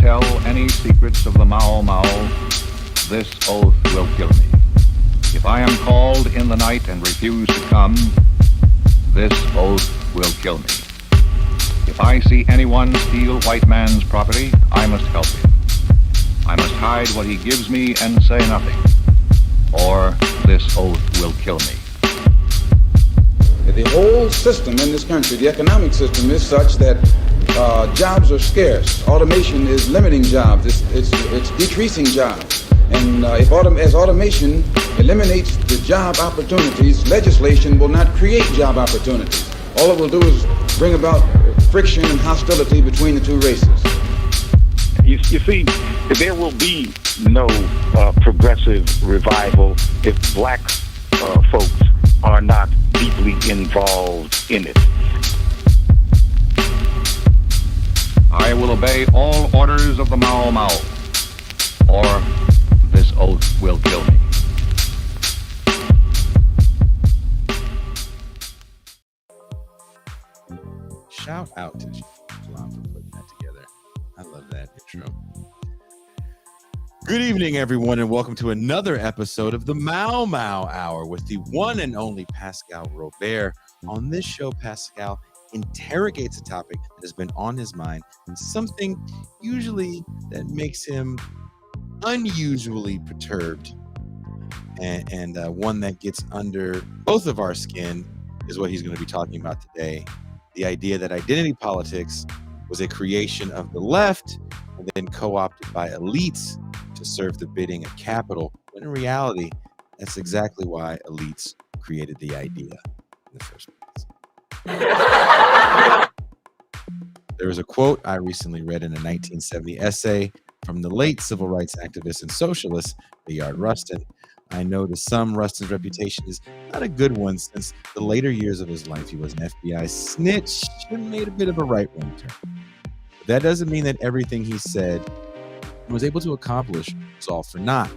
tell any secrets of the Mau Mau, this oath will kill me. If I am called in the night and refuse to come, this oath will kill me. If I see anyone steal white man's property, I must help him. I must hide what he gives me and say nothing, or this oath will kill me. The whole system in this country, the economic system, is such that jobs are scarce. Automation is limiting jobs. It's decreasing jobs. And as automation eliminates the job opportunities, legislation will not create job opportunities. All it will do is bring about friction and hostility between the two races. You see, there will be no progressive revival if black folks are not deeply involved in it. I will obey all orders of the Mau Mau, or this oath will kill me. Shout out to Shalom for putting that together. I love that intro. Good evening, everyone, and welcome to another episode of the Mau Mau Hour with the one and only Pascal Robert. On this show, Pascal interrogates a topic that has been on his mind, something usually that makes him unusually perturbed, and one that gets under both of our skin is what he's going to be talking about today. The idea that identity politics was a creation of the left and then co-opted by elites to serve the bidding of capital, when in reality, that's exactly why elites created the idea in the first place. There was a quote I recently read in a 1970 essay from the late civil rights activist and socialist Bayard Rustin. I know to some, Rustin's reputation is not a good one, since the later years of his life he was an FBI snitch and made a bit of a right-wing turn. But that doesn't mean that everything he said and was able to accomplish was all for naught.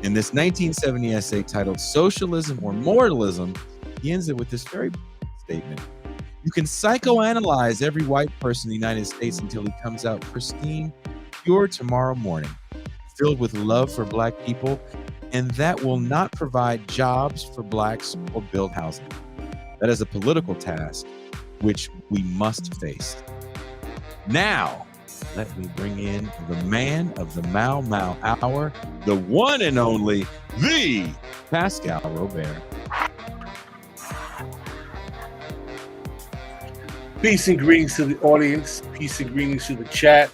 In this 1970 essay titled Socialism or Moralism, he ends it with this very statement. You can psychoanalyze every white person in the United States until he comes out pristine, pure tomorrow morning, filled with love for black people, and that will not provide jobs for blacks or build housing. That is a political task which we must face. Now, let me bring in the man of the Mau Mau Hour, the one and only, the Pascal Robert. Peace and greetings to the audience. Peace and greetings to the chat.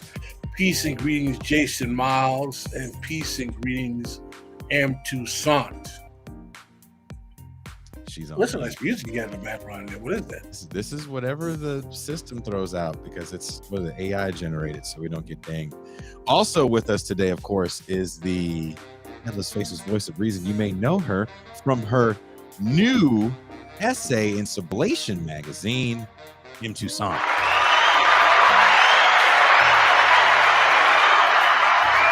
Peace and greetings, Jason Miles, and peace and greetings, M. Toussaint. She's on. Listen, nice music you got in the background there. What is that? This is whatever the system throws out, because it's AI generated, so we don't get dinged. Also with us today, of course, is the Headless Faces voice of reason. You may know her from her new essay in Sublation magazine, M. Toussaint.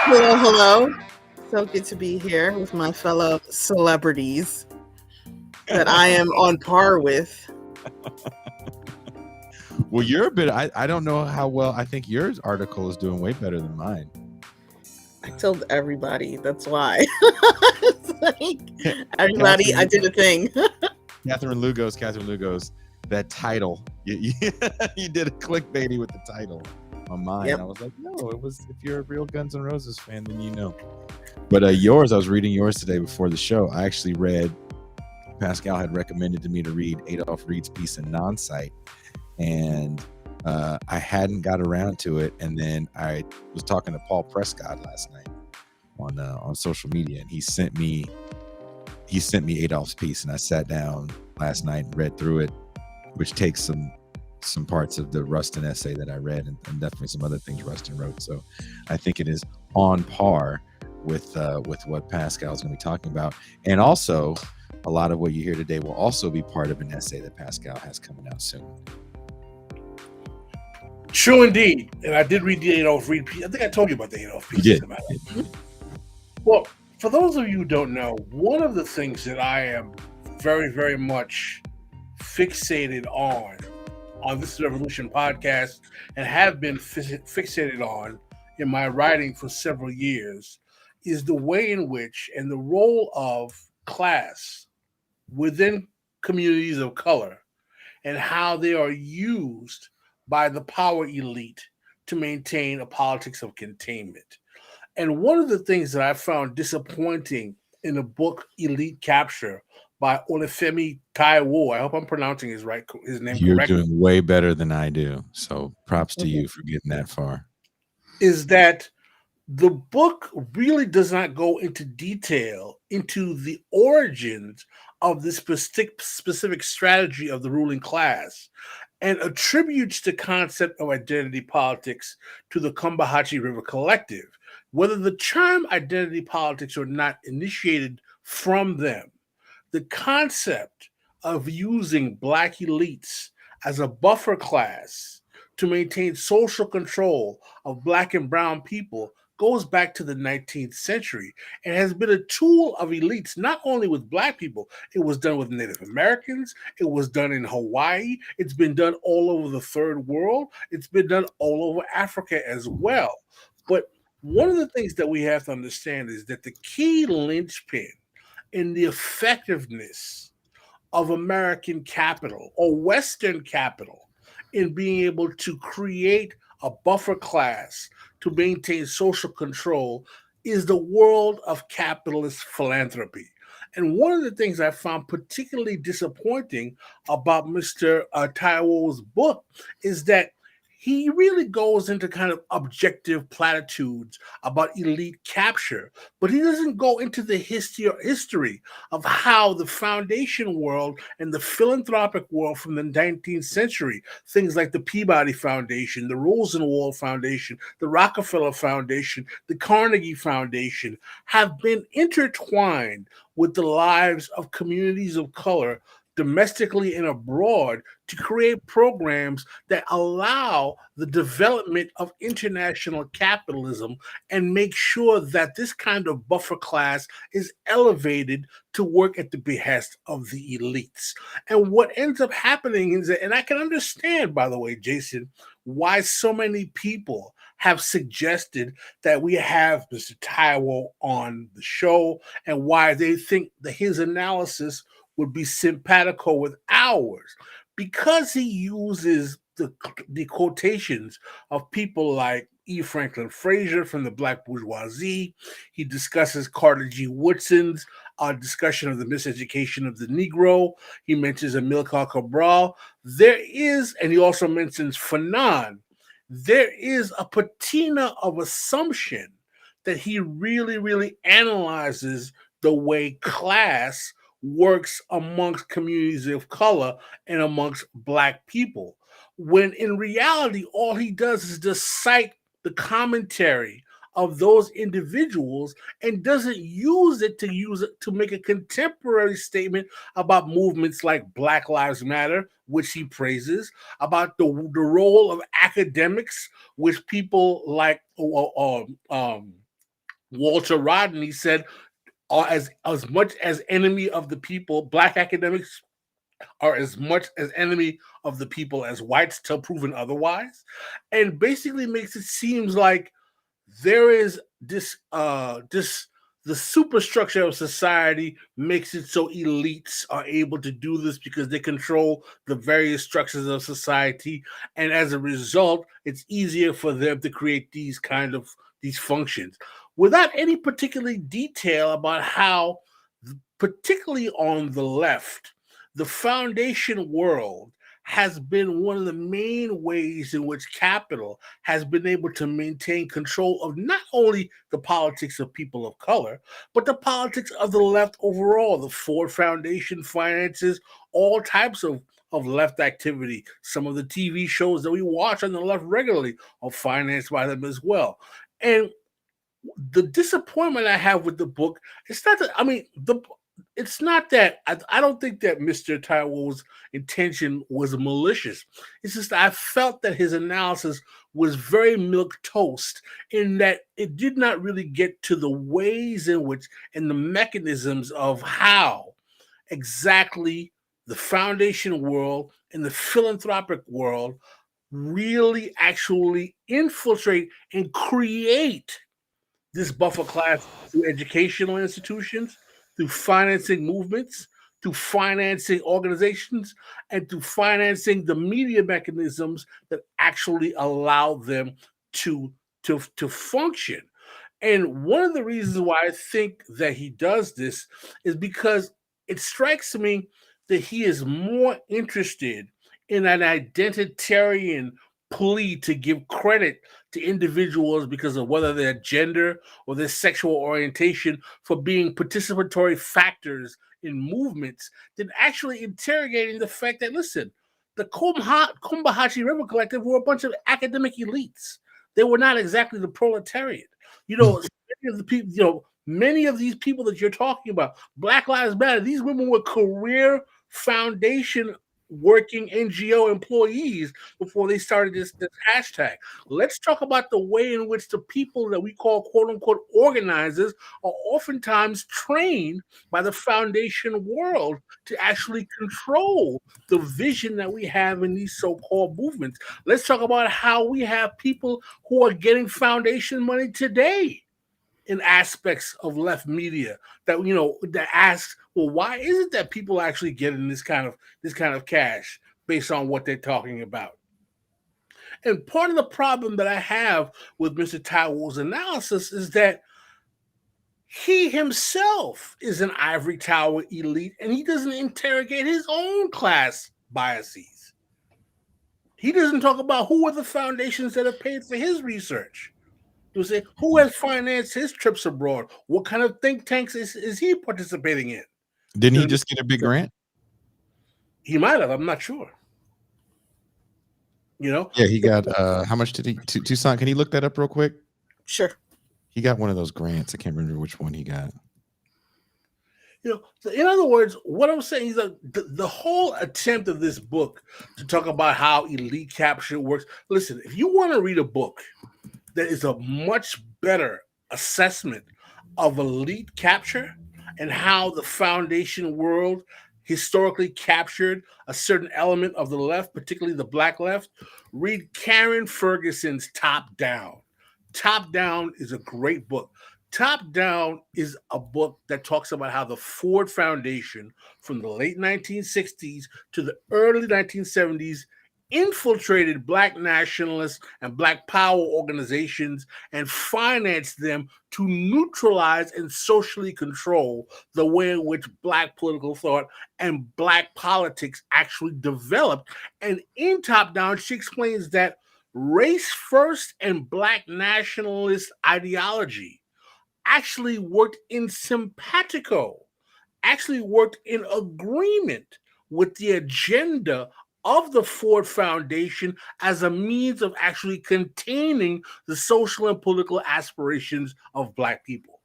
Hello. So good to be here with my fellow celebrities that I am on par with. Well, you're a bit, I don't know how well, I think your article is doing way better than mine. I told everybody, that's why. It's like, everybody, I did a thing. Catherine Lugos, that title, you did a clickbaity with the title on mine. Yep. I was like, no, it was, if you're a real Guns N' Roses fan, then you know. But yours, I was reading yours today before the show. I actually read, Pascal had recommended to me to read Adolph Reed's piece in Non-Site, and I hadn't got around to it. And then I was talking to Paul Prescott last night on social media, and he sent me Adolph's piece, and I sat down last night and read through it, which takes some parts of the Rustin essay that I read, and definitely some other things Rustin wrote. So I think it is on par with what Pascal is going to be talking about. And also, a lot of what you hear today will also be part of an essay that Pascal has coming out soon. True indeed. And I did read the Adolph Reed piece. I think I told you about the Adolph piece. You did. Well, for those of you who don't know, one of the things that I am very, very much fixated on this Revolution podcast, and have been fixated on, in my writing for several years is the way in which and the role of class within communities of color and how they are used by the power elite to maintain a politics of containment. And one of the things that I found disappointing in the book Elite Capture by Olufemi Taiwo, I hope I'm pronouncing his name You're correctly, doing way better than I do. So props to you for getting that far. is that the book really does not go into detail into the origins of this specific strategy of the ruling class and attributes the concept of identity politics to the Combahee River Collective. Whether the term identity politics or not initiated from them, the concept of using black elites as a buffer class to maintain social control of black and brown people goes back to the 19th century and has been a tool of elites not only with black people. It was done with Native Americans, it was done in Hawaii, it's been done all over the third world, it's been done all over Africa as well. But one of the things that we have to understand is that the key linchpin in the effectiveness of American capital or Western capital in being able to create a buffer class to maintain social control is the world of capitalist philanthropy. And one of the things I found particularly disappointing about Mr. Taiwo's book is that he really goes into kind of objective platitudes about elite capture, but he doesn't go into the history of how the foundation world and the philanthropic world from the 19th century, things like the Peabody Foundation, the Rosenwald Foundation, the Rockefeller Foundation, the Carnegie Foundation, have been intertwined with the lives of communities of color domestically and abroad to create programs that allow the development of international capitalism and make sure that this kind of buffer class is elevated to work at the behest of the elites. And what ends up happening is that, and I can understand, by the way, Jason, why so many people have suggested that we have Mr. Taiwo on the show and why they think that his analysis would be simpatico with ours because he uses the quotations of people like E. Franklin Frazier from the Black Bourgeoisie. He discusses Carter G. Woodson's discussion of the miseducation of the Negro. He mentions Amilcar Cabral. There is, and he also mentions Fanon. There is a patina of assumption that he really, really analyzes the way class works amongst communities of color and amongst black people. When in reality, all he does is just cite the commentary of those individuals and doesn't use it to make a contemporary statement about movements like Black Lives Matter, which he praises, about the role of academics, which people like Walter Rodney said are as much as enemy of the people. Black academics are as much as enemy of the people as whites till proven otherwise, and basically makes it seems like there is this the superstructure of society makes it so elites are able to do this because they control the various structures of society, and as a result it's easier for them to create these functions without any particular detail about how, particularly on the left, the foundation world has been one of the main ways in which capital has been able to maintain control of not only the politics of people of color, but the politics of the left overall. The Ford Foundation finances all types of left activity. Some of the TV shows that we watch on the left regularly are financed by them as well. And the disappointment I have with the book, it's not that, I mean, it's not that I don't think that Mr. Taiwo's intention was malicious. It's just that I felt that his analysis was very milk toast in that it did not really get to the ways in which and the mechanisms of how exactly the foundation world and the philanthropic world really actually infiltrate and create this buffer class through educational institutions, through financing movements, through financing organizations, and through financing the media mechanisms that actually allow them to, to function. And one of the reasons why I think that he does this is because it strikes me that he is more interested in an identitarian plea to give credit to individuals because of whether their gender or their sexual orientation for being participatory factors in movements than actually interrogating the fact that, listen, the Kumbahachi River Collective were a bunch of academic elites. They were not exactly the proletariat. Many of the people, many of these people that you're talking about, Black Lives Matter, these women were career foundation working NGO employees before they started this hashtag. Let's talk about the way in which the people that we call quote unquote organizers are oftentimes trained by the foundation world to actually control the vision that we have in these so-called movements. Let's talk about how we have people who are getting foundation money today in aspects of left media that asks, well, why is it that people are actually getting this kind of cash based on what they're talking about? And part of the problem that I have with Mr. Taiwo's analysis is that he himself is an ivory tower elite, and he doesn't interrogate his own class biases. He doesn't talk about who are the foundations that have paid for his research. You say, who has financed his trips abroad? What kind of think tanks is he participating in? Didn't he just get a big grant? He might have. I'm not sure. Yeah, he got how much did he Tucson? Can he look that up real quick? Sure. He got one of those grants. I can't remember which one he got. So in other words, what I'm saying is that the whole attempt of this book to talk about how elite capture works. Listen, if you want to read a book that is a much better assessment of elite capture and how the foundation world historically captured a certain element of the left, particularly the Black left, read Karen Ferguson's Top Down. Top Down is a great book. Top Down is a book that talks about how the Ford Foundation from the late 1960s to the early 1970s infiltrated Black nationalists and Black power organizations and financed them to neutralize and socially control the way in which Black political thought and Black politics actually developed. And in Top Down, she explains that race first and Black nationalist ideology actually worked in simpatico, actually worked in agreement with the agenda of the Ford Foundation as a means of actually containing the social and political aspirations of Black people.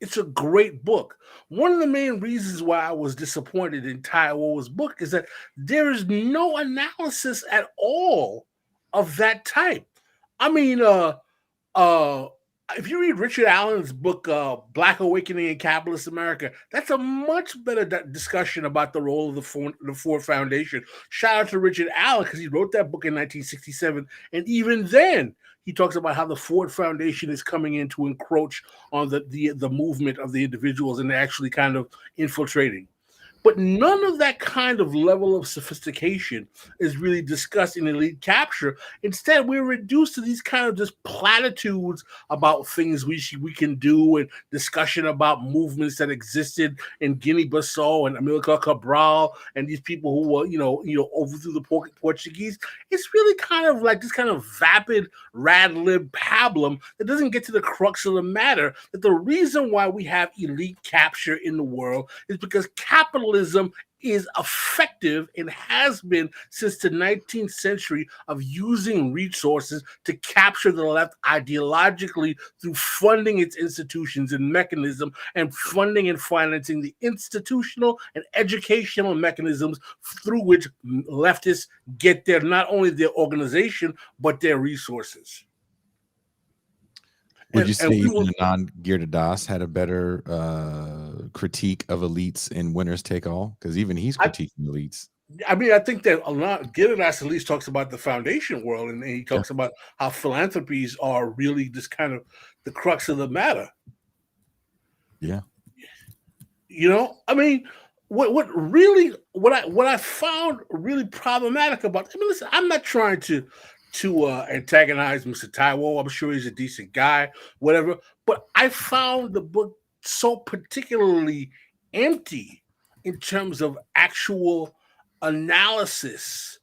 It's a great book. One of the main reasons why I was disappointed in Taiwo's book is that there is no analysis at all of that type. I mean, if you read Richard Allen's book, Black Awakening in Capitalist America, that's a much better discussion about the role of the Ford Foundation. Shout out to Richard Allen because he wrote that book in 1967. And even then, he talks about how the Ford Foundation is coming in to encroach on the movement of the individuals and actually kind of infiltrating. But none of that kind of level of sophistication is really discussed in elite capture. Instead, we're reduced to these kind of just platitudes about things we can do and discussion about movements that existed in Guinea-Bissau and Amilcar Cabral and these people who were, overthrew the Portuguese. It's really kind of like this kind of vapid, rad-lib pablum that doesn't get to the crux of the matter, that the reason why we have elite capture in the world is because capitalism is effective and has been since the 19th century of using resources to capture the left ideologically through funding its institutions and mechanism and funding and financing the institutional and educational mechanisms through which leftists get their not only their organization but their resources. Would you say even Anand Girdadas had a better critique of elites in Winners Take All? Because even he's critiquing elites. I mean, I think that a lot. Gideon at least talks about the foundation world, and he Yeah. talks about how philanthropies are really just kind of the crux of the matter. Yeah. I mean, what I found really problematic about. I mean, listen, I'm not trying to antagonize Mr. Taiwo. I'm sure he's a decent guy, whatever. But I found the book so particularly empty in terms of actual analysis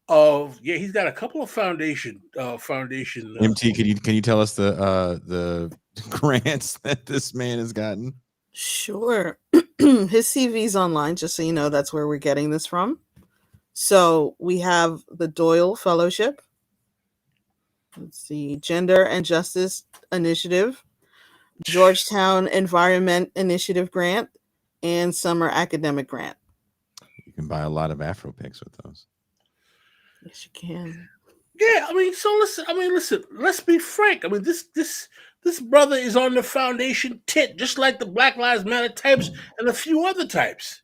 of. Yeah, he's got a couple of foundation. MT, can you tell us the grants that this man has gotten? Sure. His CV's online, just so you know, that's where we're getting this from. So we have the Doyle Fellowship. Let's see, Gender and Justice Initiative, Georgetown Environment Initiative Grant, and Summer Academic Grant. You can buy a lot of Afro picks with those. Yes, you can. Yeah, I mean, so listen. Let's be frank. I mean, this brother is on the foundation tit, just like the Black Lives Matter types and a few other types.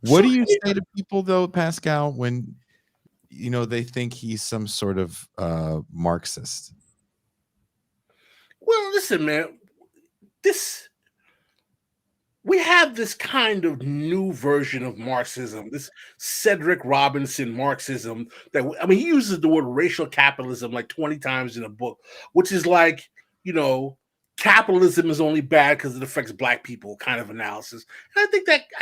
What do you say to people, though, Pascal, when they think he's some sort of Marxist? Well, listen, man. We have this kind of new version of Marxism, this Cedric Robinson Marxism. He uses the word racial capitalism like 20 times in a book, which is like, capitalism is only bad because it affects black people kind of analysis. And I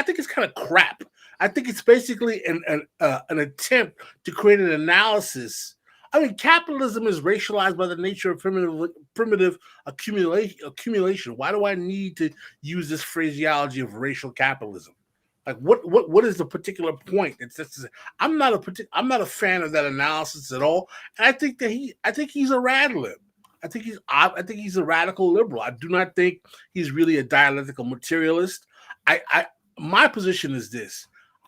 think it's kind of crap. I think it's basically an attempt to create an analysis. I mean, capitalism is racialized by the nature of primitive accumulation. Why do I need to use this phraseology of racial capitalism? Like, what is the particular point? I'm not a fan of that analysis at all. And I think he's a rad lib. I think he's a radical liberal. I do not think he's really a dialectical materialist. My position is this.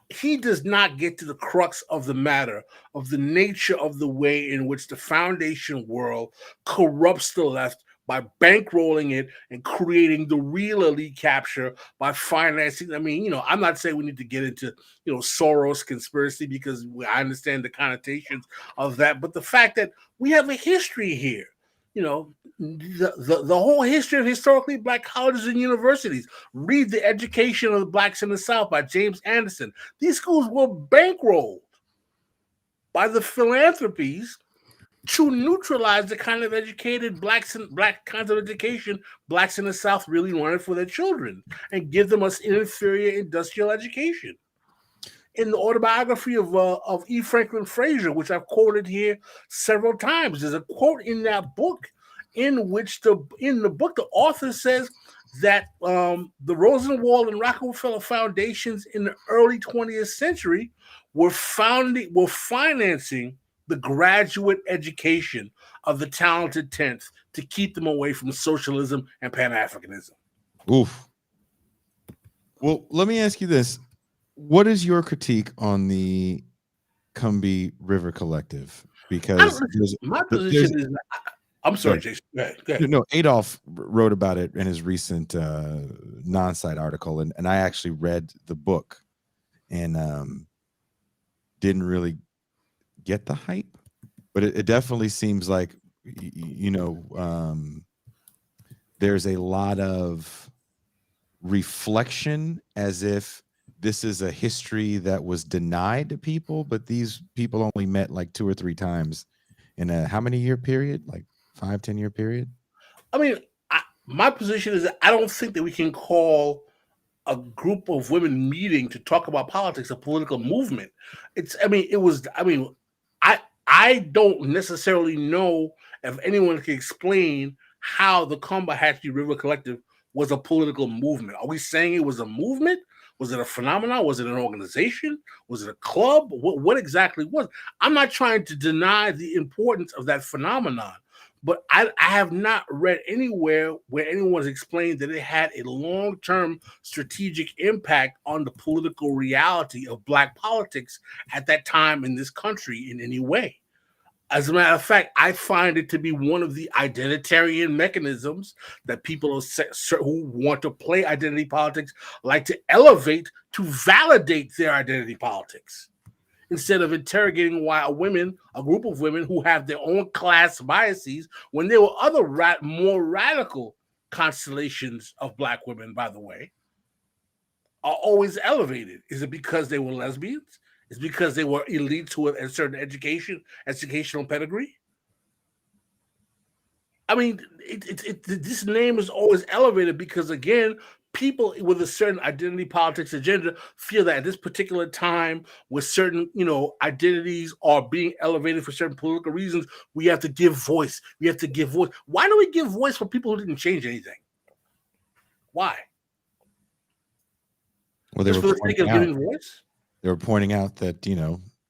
He does not get to the crux of the matter, of the nature of the way in which the foundation world corrupts the left by bankrolling it and creating the real elite capture by financing. I mean, I'm not saying we need to get into, Soros conspiracy, because I understand the connotations of that. But the fact that we have a history here, the whole history of historically black colleges and universities. Read The Education of the Blacks in the South by James Anderson. These schools were bankrolled by the philanthropies to neutralize the kind of educated black kinds of education blacks in the South really wanted for their children, and give them an inferior industrial education. In the autobiography of E. Franklin Frazier, which I've quoted here several times, there's a quote in that book in which the book the author says that the Rosenwald and Rockefeller foundations in the early 20th century were financing the graduate education of the talented 10th to keep them away from socialism and Pan-Africanism. Oof. Well, let me ask you this. What is your critique on the Combahee River Collective? Because my position is, I'm sorry, Jason. Go ahead. No, Adolf wrote about it in his recent non-site article, and I actually read the book and didn't really get the hype, but it definitely seems like there's a lot of reflection, as if this is a history that was denied to people, but these people only met like 2 or 3 times in a how many year period? Like 5-10 year period? I mean, my position is that I don't think that we can call a group of women meeting to talk about politics a political movement. I don't necessarily know if anyone can explain how the Combahee River Collective was a political movement. Are we saying it was a movement? Was it a phenomenon? Was it an organization? Was it a club? What exactly was it? I'm not trying to deny the importance of that phenomenon, but I have not read anywhere where anyone's explained that it had a long-term strategic impact on the political reality of black politics at that time in this country in any way. As a matter of fact, I find it to be one of the identitarian mechanisms that people who want to play identity politics like to elevate to validate their identity politics. instead of interrogating why a group of women who have their own class biases, when there were other more radical constellations of black women, by the way, are always elevated. Is it because they were lesbians? Is it because they were elites who had a certain educational pedigree? I mean, this name is always elevated because, again, people with a certain identity politics agenda feel that at this particular time, with certain, identities are being elevated for certain political reasons, we have to give voice. We have to give voice. Why do we give voice for people who didn't change anything? Why? Well, Just for the sake of giving voice? They were pointing out that,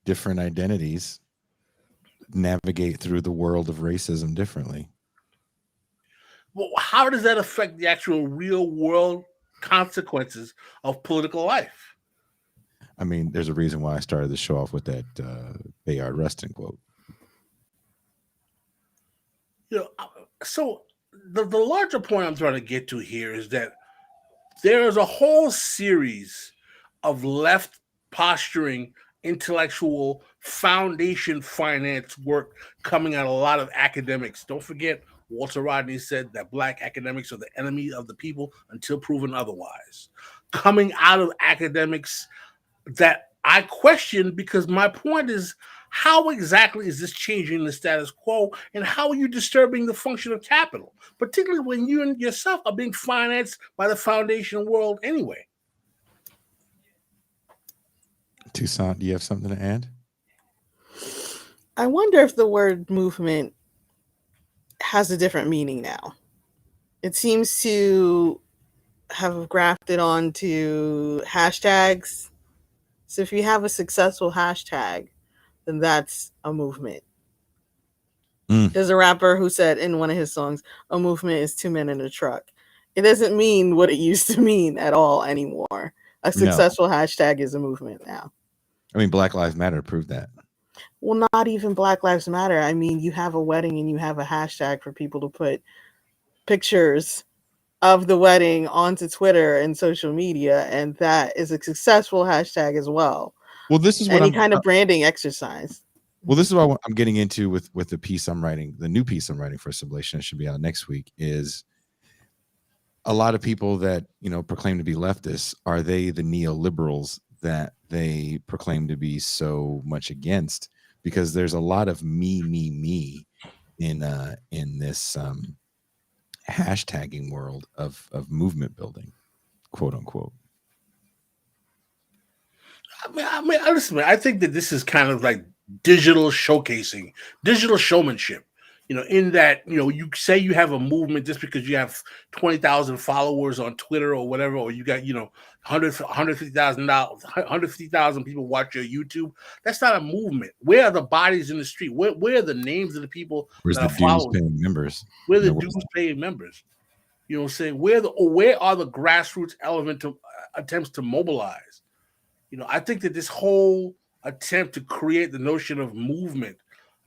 different identities navigate through the world of racism differently. Well, how does that affect the actual real world consequences of political life? I mean, there's a reason why I started the show off with that Bayard Rustin quote. So the larger point I'm trying to get to here is that there is a whole series of left posturing, intellectual foundation finance work coming out of a lot of academics. Don't forget, Walter Rodney said that black academics are the enemy of the people until proven otherwise. Coming out of academics that I question, because my point is, how exactly is this changing the status quo, and how are you disturbing the function of capital, particularly when you and yourself are being financed by the foundation world anyway? Toussaint, do you have something to add? I wonder if the word movement has a different meaning now. It seems to have grafted onto hashtags. So if you have a successful hashtag, then that's a movement. There's a rapper who said in one of his songs, a movement is two men in a truck. It doesn't mean what it used to mean at all anymore. A successful hashtag is a movement now. I mean, Black Lives Matter proved that. Well, not even Black Lives Matter. I mean, you have a wedding and you have a hashtag for people to put pictures of the wedding onto Twitter and social media, and that is a successful hashtag as well. Well, this is what any kind of branding exercise. Well, this is what I'm getting into with the piece I'm writing, the new piece I'm writing for Sublation. It should be out next week. Is a lot of people that proclaim to be leftists, are they the neoliberals that they proclaim to be so much against? Because there's a lot of me in this hashtagging world of movement building, quote unquote. I mean, listen, man, I think that this is kind of like digital showcasing, digital showmanship. In that, you say you have a movement just because you have 20,000 followers on Twitter or whatever, or you got, 150,000 people watch your YouTube. That's not a movement. Where are the bodies in the street? Where are the names of the people? Where's the dues paying members? Where are the dues paying members? You know what I'm saying? Where are the grassroots attempts to mobilize? I think that this whole attempt to create the notion of movement,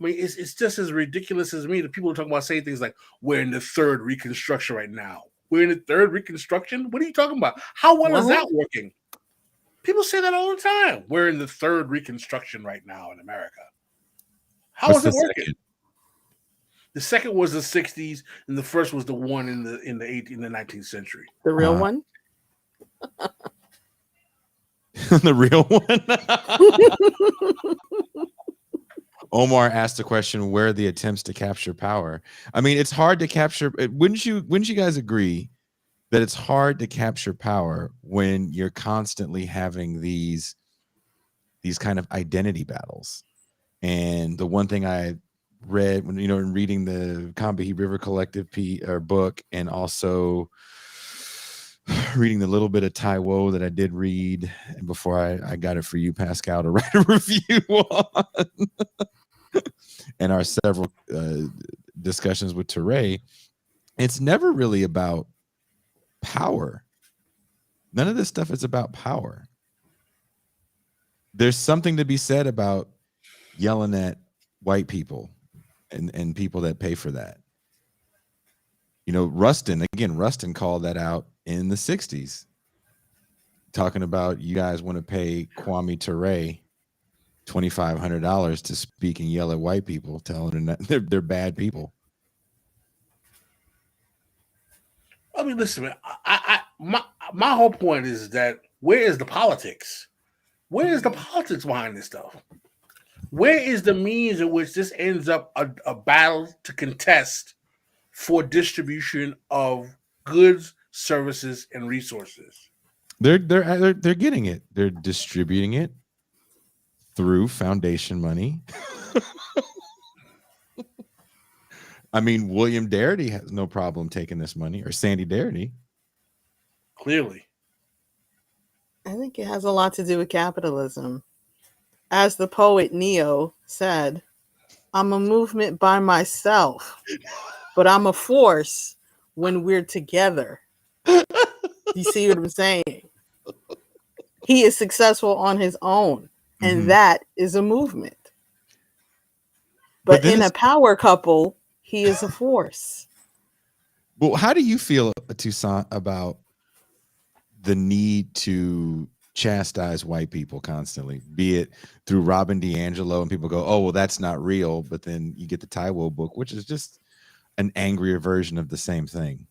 I mean, it's just as ridiculous as me. The people are talking about saying things like, we're in the third Reconstruction right now. We're in the third Reconstruction? What are you talking about? How well is that working? People say that all the time. We're in the third Reconstruction right now in America. How is it working? Second? The second was the 60s, and the first was the one in the 19th century. The real one? The real one? Omar asked the question, where are the attempts to capture power? I mean, it's hard to capture. Wouldn't you guys agree that it's hard to capture power when you're constantly having these kind of identity battles? And the one thing I read when, in reading the Combahee River Collective book, and also reading the little bit of Taiwo that I did read before I got it for you, Pascal, to write a review on. And our several discussions with Teray, it's never really about power. None of this stuff is about power. There's something to be said about yelling at white people and people that pay for that. Rustin called that out in the 60s, talking about, you guys want to pay Kwame Ture $2,500 to speak and yell at white people, telling them that they're bad people. I mean, listen, man. My whole point is that where is the politics? Where is the politics behind this stuff? Where is the means in which this ends up a battle to contest for distribution of goods, services, and resources? They're getting it. They're distributing it through foundation money. I mean, William Darity has no problem taking this money, or Sandy Darity. Clearly. I think it has a lot to do with capitalism. As the poet Neo said, I'm a movement by myself, but I'm a force when we're together. You see what I'm saying? He is successful on his own, and that is a movement. But in a power couple, he is a force. Well, how do you feel, Toussaint, about the need to chastise white people constantly, be it through Robin DiAngelo, and people go, oh, well, that's not real. But then you get the Taiwo book, which is just an angrier version of the same thing.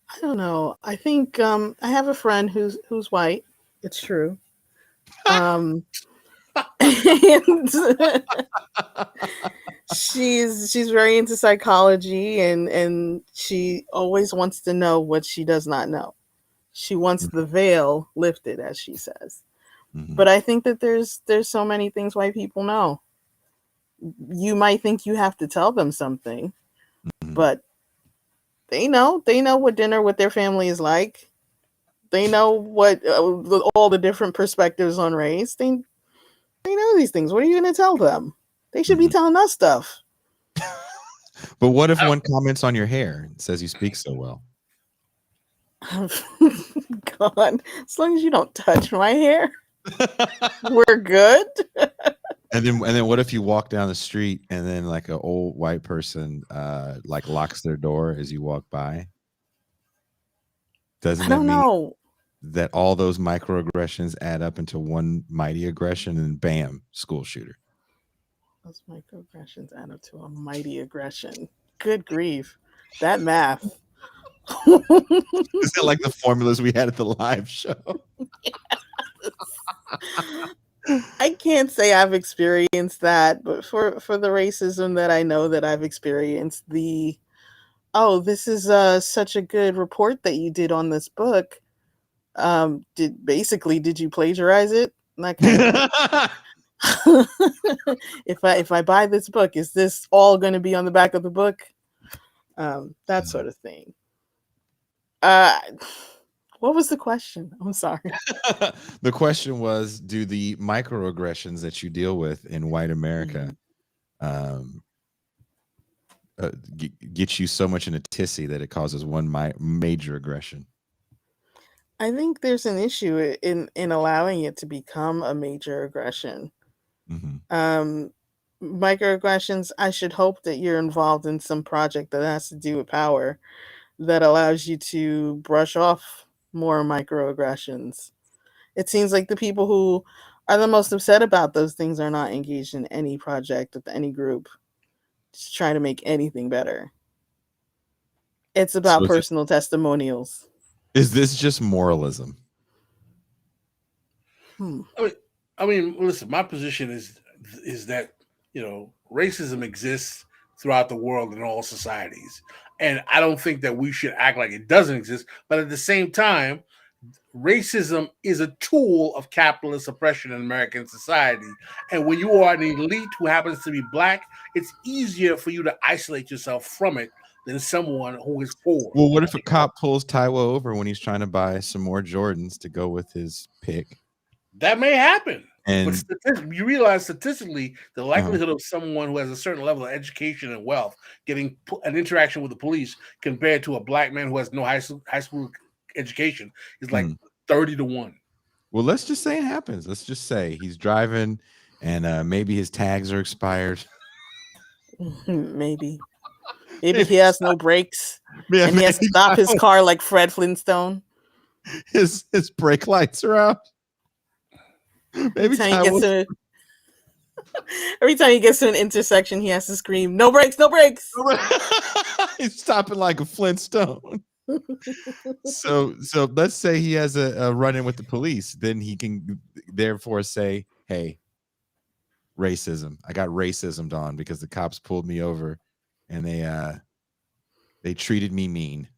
I don't know. I think I have a friend who's white. It's true. And she's very into psychology, and she always wants to know what she does not know. She wants the veil lifted, as she says. But I think that there's so many things white people know. You might think you have to tell them something, but they know what dinner with their family is like. They know what all the different perspectives on race. They know these things. What are you going to tell them? They should be telling us stuff. But what if one comments on your hair and says you speak so well? God, as long as you don't touch my hair, we're good. And then what if you walk down the street and then like an old white person like locks their door as you walk by? Doesn't that mean that all those microaggressions add up into one mighty aggression, and bam, school shooter? Those microaggressions add up to a mighty aggression. Good grief. That math. Is it like the formulas we had at the live show? Yes. I can't say I've experienced that, but for the racism that I know that I've experienced, this is such a good report that you did on this book. Did you plagiarize it? That kind of if I buy this book, is this all going to be on the back of the book? That sort of thing. What was the question? I'm sorry. The question was, do the microaggressions that you deal with in white America get you so much in a tizzy that it causes one major aggression? I think there's an issue in allowing it to become a major aggression. Microaggressions, I should hope that you're involved in some project that has to do with power that allows you to brush off more microaggressions. It seems like the people who are the most upset about those things are not engaged in any project with any group to try to make anything better. It's about personal testimonials. Is this just moralism? I mean, listen, my position is that, racism exists throughout the world in all societies. And I don't think that we should act like it doesn't exist. But at the same time, racism is a tool of capitalist oppression in American society. And when you are an elite who happens to be black, it's easier for you to isolate yourself from it than someone who is poor. Well, what if a cop pulls Taiwo over when he's trying to buy some more Jordans to go with his pick? That may happen. And but you realize statistically the likelihood of someone who has a certain level of education and wealth getting an interaction with the police compared to a black man who has no high school education is like 30-1. Well, let's just say it happens. Let's just say he's driving and maybe his tags are expired. Maybe he has no brakes and he has to stop his car like Fred Flintstone. His brake lights are out. Maybe Every time he gets to an intersection, he has to scream, "No brakes! No brakes!" He's stopping like a Flintstone. So let's say he has a run-in with the police, then he can therefore say, "Hey, racism. I got racismed on because the cops pulled me over, and they treated me mean."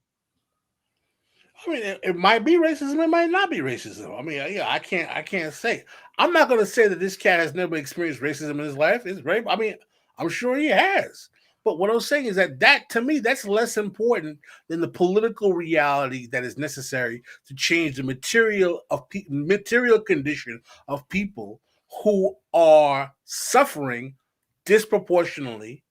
I mean, it might be racism. It might not be racism. I mean, yeah, I can't say. I'm not going to say that this cat has never experienced racism in his life. It's very. I mean, I'm sure he has. But what I'm saying is that to me, that's less important than the political reality that is necessary to change the material condition of people who are suffering disproportionately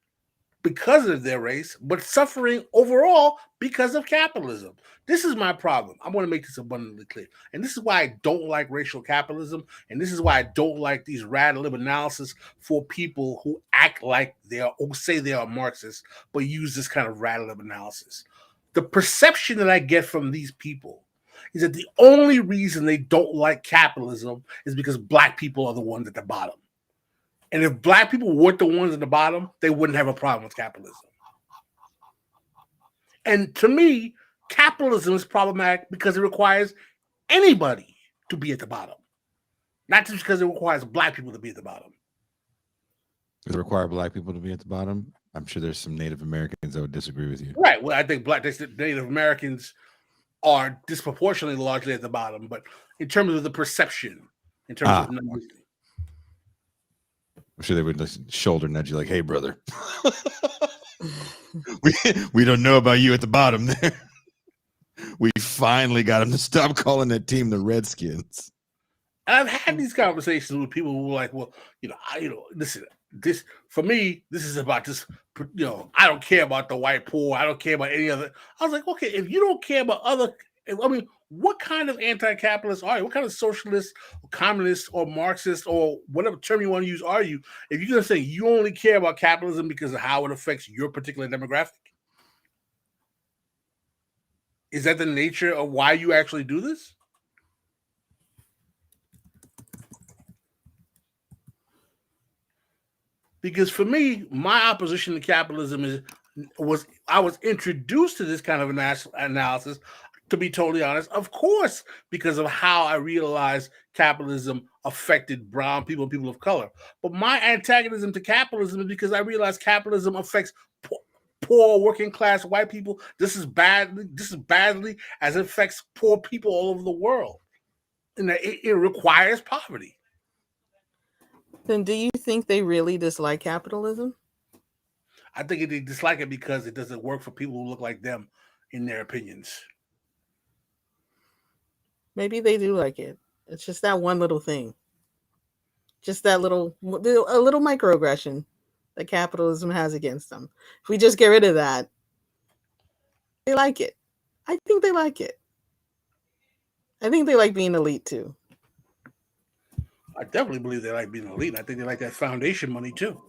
because of their race, but suffering overall because of capitalism. This is my problem. I want to make this abundantly clear. And this is why I don't like racial capitalism. And this is why I don't like these radical analysis for people who act like who say they are Marxists, but use this kind of radical analysis. The perception that I get from these people is that the only reason they don't like capitalism is because black people are the ones at the bottom. And if black people weren't the ones at the bottom, they wouldn't have a problem with capitalism. And to me, capitalism is problematic because it requires anybody to be at the bottom, not just because it requires black people to be at the bottom. Does it require black people to be at the bottom? I'm sure there's some Native Americans that would disagree with you. Right. Well, I think Native Americans are disproportionately largely at the bottom, but in terms of the perception, in terms of numbers. I'm sure they would shoulder nudge you like, "Hey, brother, we don't know about you at the bottom there. We finally got him to stop calling that team the Redskins." And I've had these conversations with people who are like, "Well, listen, this for me, this is about just, I don't care about the white poor. I don't care about any other." I was like, okay, if you don't care about what kind of anti-capitalist are you? What kind of socialist, or communist, or Marxist, or whatever term you want to use are you? If you're going to say you only care about capitalism because of how it affects your particular demographic, is that the nature of why you actually do this? Because for me, my opposition to capitalism I was introduced to this kind of analysis, to be totally honest, of course, because of how I realized capitalism affected brown people and people of color. But my antagonism to capitalism is because I realized capitalism affects poor working class white people just as badly as it affects poor people all over the world. And it requires poverty. Then do you think they really dislike capitalism? I think they dislike it because it doesn't work for people who look like them in their opinions. Maybe they do like it. It's just that one little thing. Just a little microaggression that capitalism has against them. If we just get rid of that, they like it. I think they like it. I think they like being elite too. I definitely believe they like being elite. I think they like that foundation money too.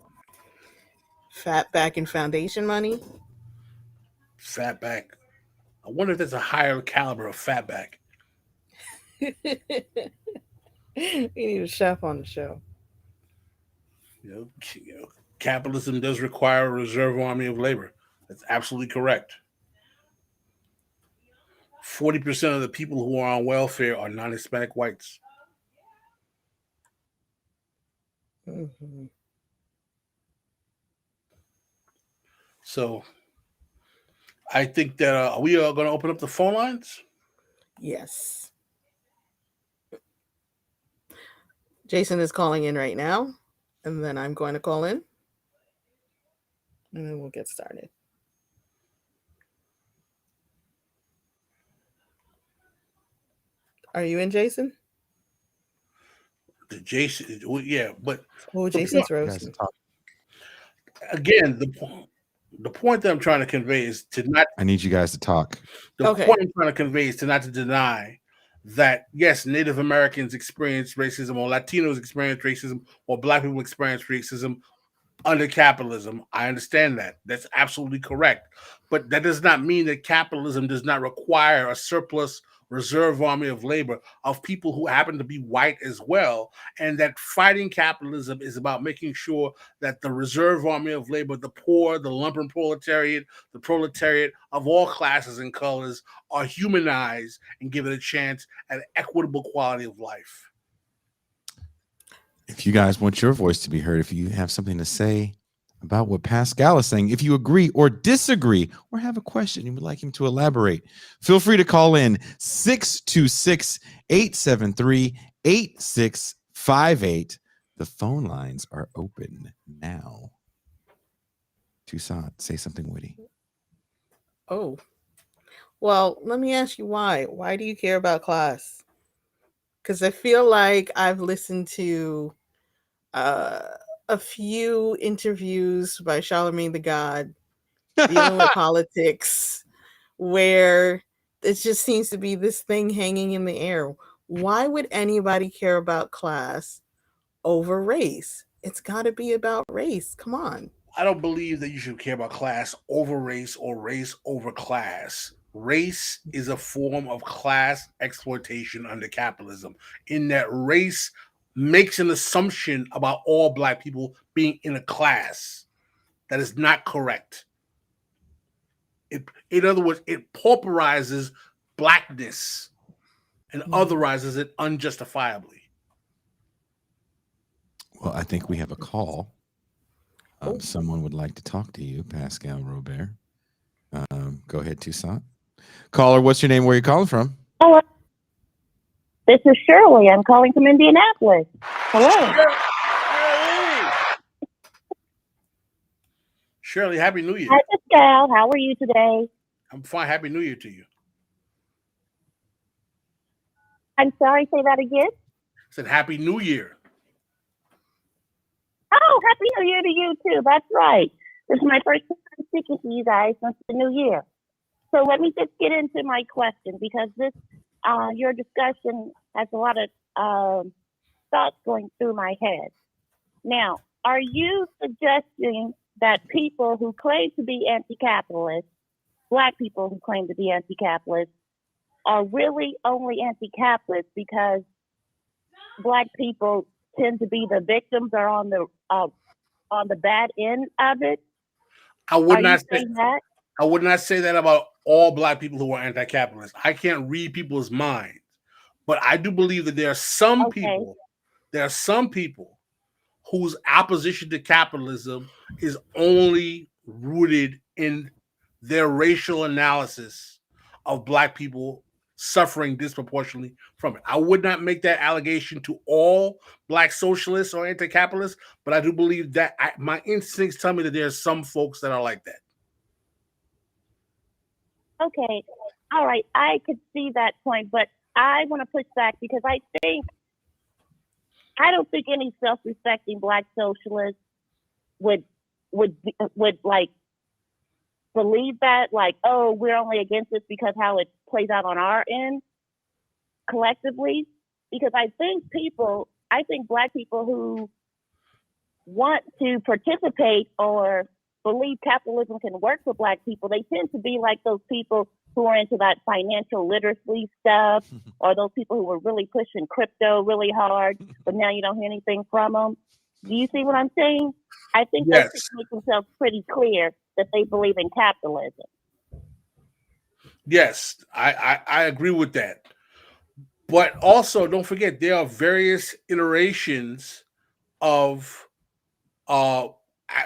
Fatback and foundation money? Fatback. I wonder if there's a higher caliber of fatback. We need a chef on the show. Capitalism does require a reserve army of labor. That's absolutely correct. 40% of the people who are on welfare are non-Hispanic whites. Mm-hmm. So I think that we are going to open up the phone lines. Yes. Jason is calling in right now, and then I'm going to call in, and then we'll get started. Are you in, Jason? Jason, yeah, but Jason's roasting. Again, the point that I'm trying to convey is to not. I need you guys to talk. The point I'm trying to convey is to not to deny that yes, Native Americans experience racism, or Latinos experience racism, or Black people experience racism under capitalism. I understand that. That's absolutely correct. But that does not mean that capitalism does not require a surplus reserve army of labor of people who happen to be white as well, and that fighting capitalism is about making sure that the reserve army of labor, the poor, the lumpen proletariat, the proletariat of all classes and colors are humanized and given a chance at an equitable quality of life. If you guys want your voice to be heard, if you have something to say about what Pascal is saying, if you agree or disagree, or have a question you would like him to elaborate, feel free to call in 626-873-8658. The phone lines are open now. Toussaint, say something witty. Oh, well, let me ask you why. Why do you care about class? Because I feel like I've listened to a few interviews by Charlemagne the God dealing with politics where it just seems to be this thing hanging in the air. Why would anybody care about class over race? It's got to be about race. Come on. I don't believe that you should care about class over race or race over class. Race is a form of class exploitation under capitalism, in that race makes an assumption about all black people being in a class that is not correct. In other words, it pauperizes blackness and otherizes it unjustifiably. Well, I think we have a call. Someone would like to talk to you, Pascal Robert. Go ahead, Toussaint. Caller, what's your name? Where are you calling from? Hello. This is Shirley. I'm calling from Indianapolis. Hello. Shirley, Happy New Year. Hi, Pascal. How are you today? I'm fine. Happy New Year to you. I'm sorry, say that again? I said Happy New Year. Oh, Happy New Year to you, too. That's right. This is my first time speaking to you guys since the new year. So let me just get into my question, because this, your discussion has a lot of thoughts going through my head. Now, are you suggesting that people who claim to be anti-capitalist, black people who claim to be anti-capitalist, are really only anti-capitalist because black people tend to be the victims or on the bad end of it? I would Are not you say saying that? I would not say that about all black people who are anti-capitalist. I can't read people's minds, but I do believe that there are some people. There are some people whose opposition to capitalism is only rooted in their racial analysis of black people suffering disproportionately from it. I would not make that allegation to all black socialists or anti-capitalists, but I do believe that my instincts tell me that there are some folks that are like that. Okay. All right. I could see that point, but I want to push back because I don't think any self-respecting black socialist would like believe that, like, oh, we're only against this because how it plays out on our end collectively. Because I think black people who want to participate or believe capitalism can work for black people, they tend to be like those people who are into that financial literacy stuff, or those people who were really pushing crypto really hard, but now you don't hear anything from them. Do you see what I'm saying? I think Yes. those people make themselves pretty clear that they believe in capitalism. Yes, I agree with that. But also, don't forget, there are various iterations of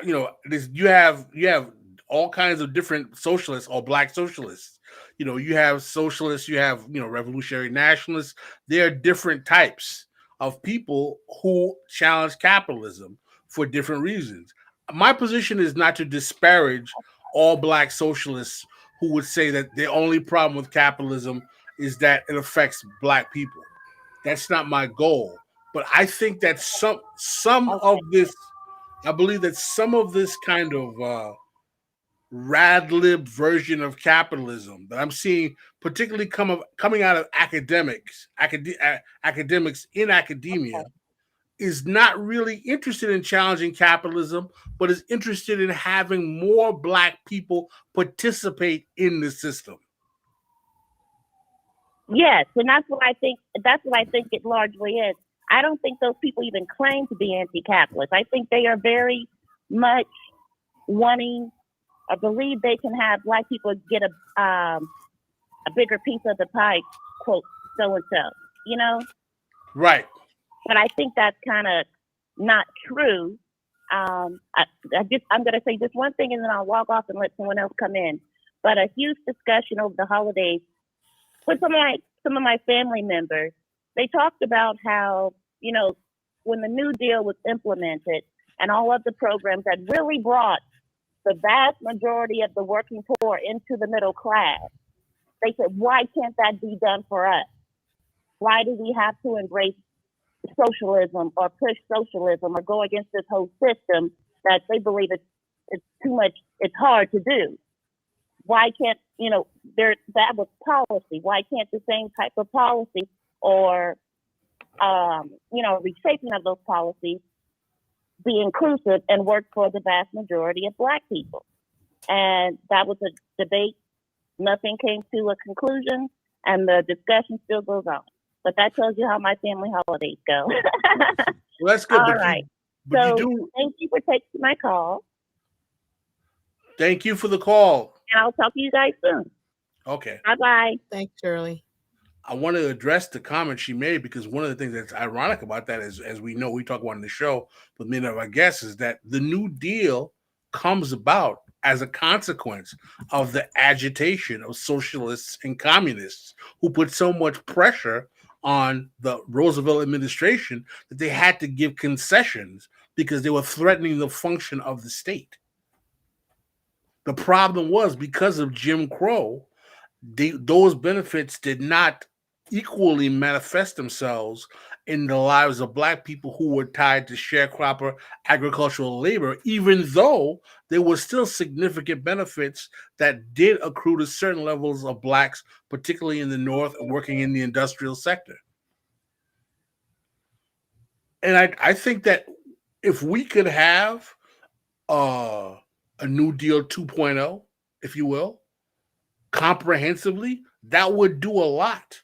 you have all kinds of different socialists or black socialists. You have socialists, you have revolutionary nationalists. There are different types of people who challenge capitalism for different reasons. My position is not to disparage all black socialists who would say that the only problem with capitalism is that it affects black people. That's not my goal. But I think that some of this, I believe that some of this kind of rad lib version of capitalism that I'm seeing, particularly coming out of academics in academia, is not really interested in challenging capitalism, but is interested in having more black people participate in the system. Yes, and that's what I think. That's what I think it largely is. I don't think those people even claim to be anti-capitalist. I think they are very much wanting or believe they can have black people get a bigger piece of the pie, quote so and so. You know, Right. but I think that's kind of not true. I'm going to say just one thing, and then I'll walk off and let someone else come in. But a huge discussion over the holidays with some of my family members. They talked about how, you know, when the New Deal was implemented and all of the programs that really brought the vast majority of the working poor into the middle class, they said, why can't that be done for us? Why do we have to embrace socialism or push socialism or go against this whole system that they believe it's too much, it's hard to do? Why can't, you know, that was policy. Why can't the same type of policy or, you know, reshaping of those policies be inclusive and work for the vast majority of black people? And that was a debate. Nothing came to a conclusion, and the discussion still goes on. But that tells you how my family holidays go. Well, that's good. All but right. You So do. thank you for taking my call, Thank you for the call. and I'll talk to you guys soon. Okay. Bye-bye. Thanks, Shirley. I want to address the comment she made because one of the things that's ironic about that is, as we know, we talk about in the show with many of our guests, is that the New Deal comes about as a consequence of the agitation of socialists and communists who put so much pressure on the Roosevelt administration that they had to give concessions because they were threatening the function of the state. The problem was because of Jim Crow, those benefits did not equally manifest themselves in the lives of black people who were tied to sharecropper agricultural labor, even though there were still significant benefits that did accrue to certain levels of blacks, particularly in the North, working in the industrial sector. And I think that if we could have a New Deal 2.0, if you will, comprehensively, that would do a lot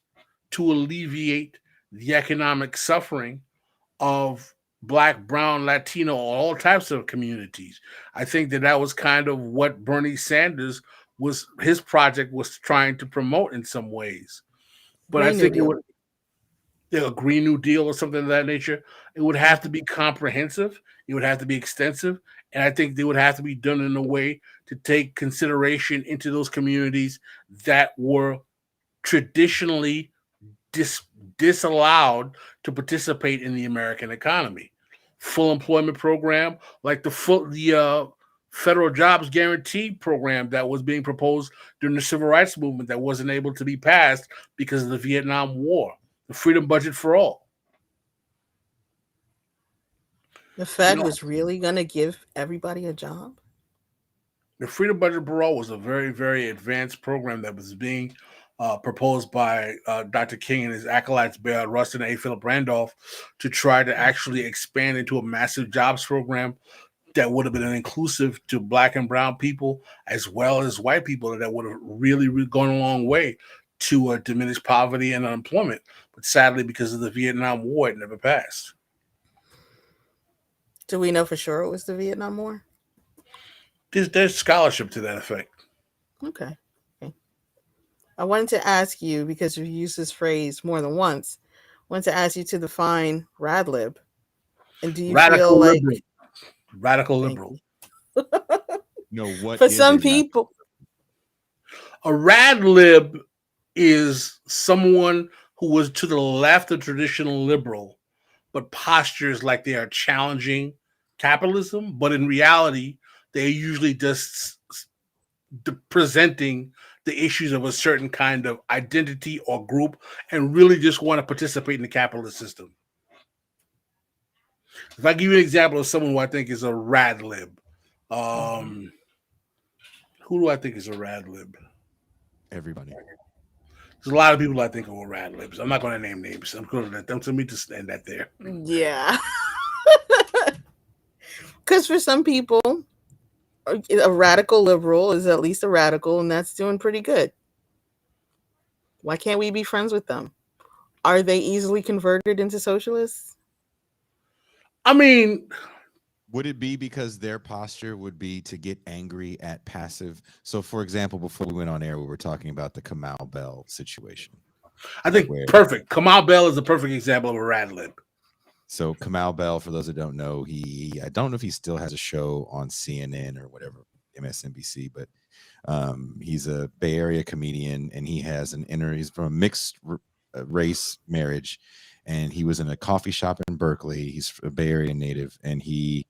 to alleviate the economic suffering of Black, Brown, Latino, all types of communities. I think that was kind of what Bernie Sanders his project was trying to promote in some ways. But Green I think New it would, a Green New Deal or something of that nature, it would have to be comprehensive, it would have to be extensive, and I think they would have to be done in a way to take consideration into those communities that were traditionally disallowed to participate in the American economy. Full employment program, like the federal jobs guarantee program that was being proposed during the civil rights movement that wasn't able to be passed because of the Vietnam War. The freedom budget for all. The Fed was really going to give everybody a job? The freedom budget for all was a very, very advanced program that was being proposed by Dr. King and his acolytes, Bayard Rustin and A. Philip Randolph, to try to actually expand into a massive jobs program that would have been inclusive to Black and brown people as well as white people, that would have really, really gone a long way to diminish poverty and unemployment. But sadly, because of the Vietnam War, it never passed. Do we know for sure it was the Vietnam War? There's scholarship to that effect. Okay. I wanted to ask you, because you've used this phrase more than once, I wanted to ask you to define radlib. And do you feel like radical liberal? What for some people, a radlib is someone who was to the left of traditional liberal, but postures like they are challenging capitalism, but in reality, they're usually just presenting the issues of a certain kind of identity or group and really just want to participate in the capitalist system. If I give you an example of someone who I think is a radlib, who do I think is a radlib? Everybody. There's a lot of people I think are radlibs. I'm not going to name names. I'm going to let them to me to stand that there. Yeah. Because for some people, a radical liberal is at least a radical, and that's doing pretty good. Why can't we be friends with them? Are they easily converted into socialists? I mean, Would it be because their posture would be to get angry at passive? So, for example, before we went on air, we were talking about the Kamau Bell situation. I think Where- perfect. Kamal Bell is a perfect example of a rad lib. So Kamau Bell, for those that don't know, I don't know if he still has a show on CNN or whatever, MSNBC, but he's a Bay Area comedian, and he's from a mixed race marriage, and he was in a coffee shop in Berkeley. He's a Bay Area native, and he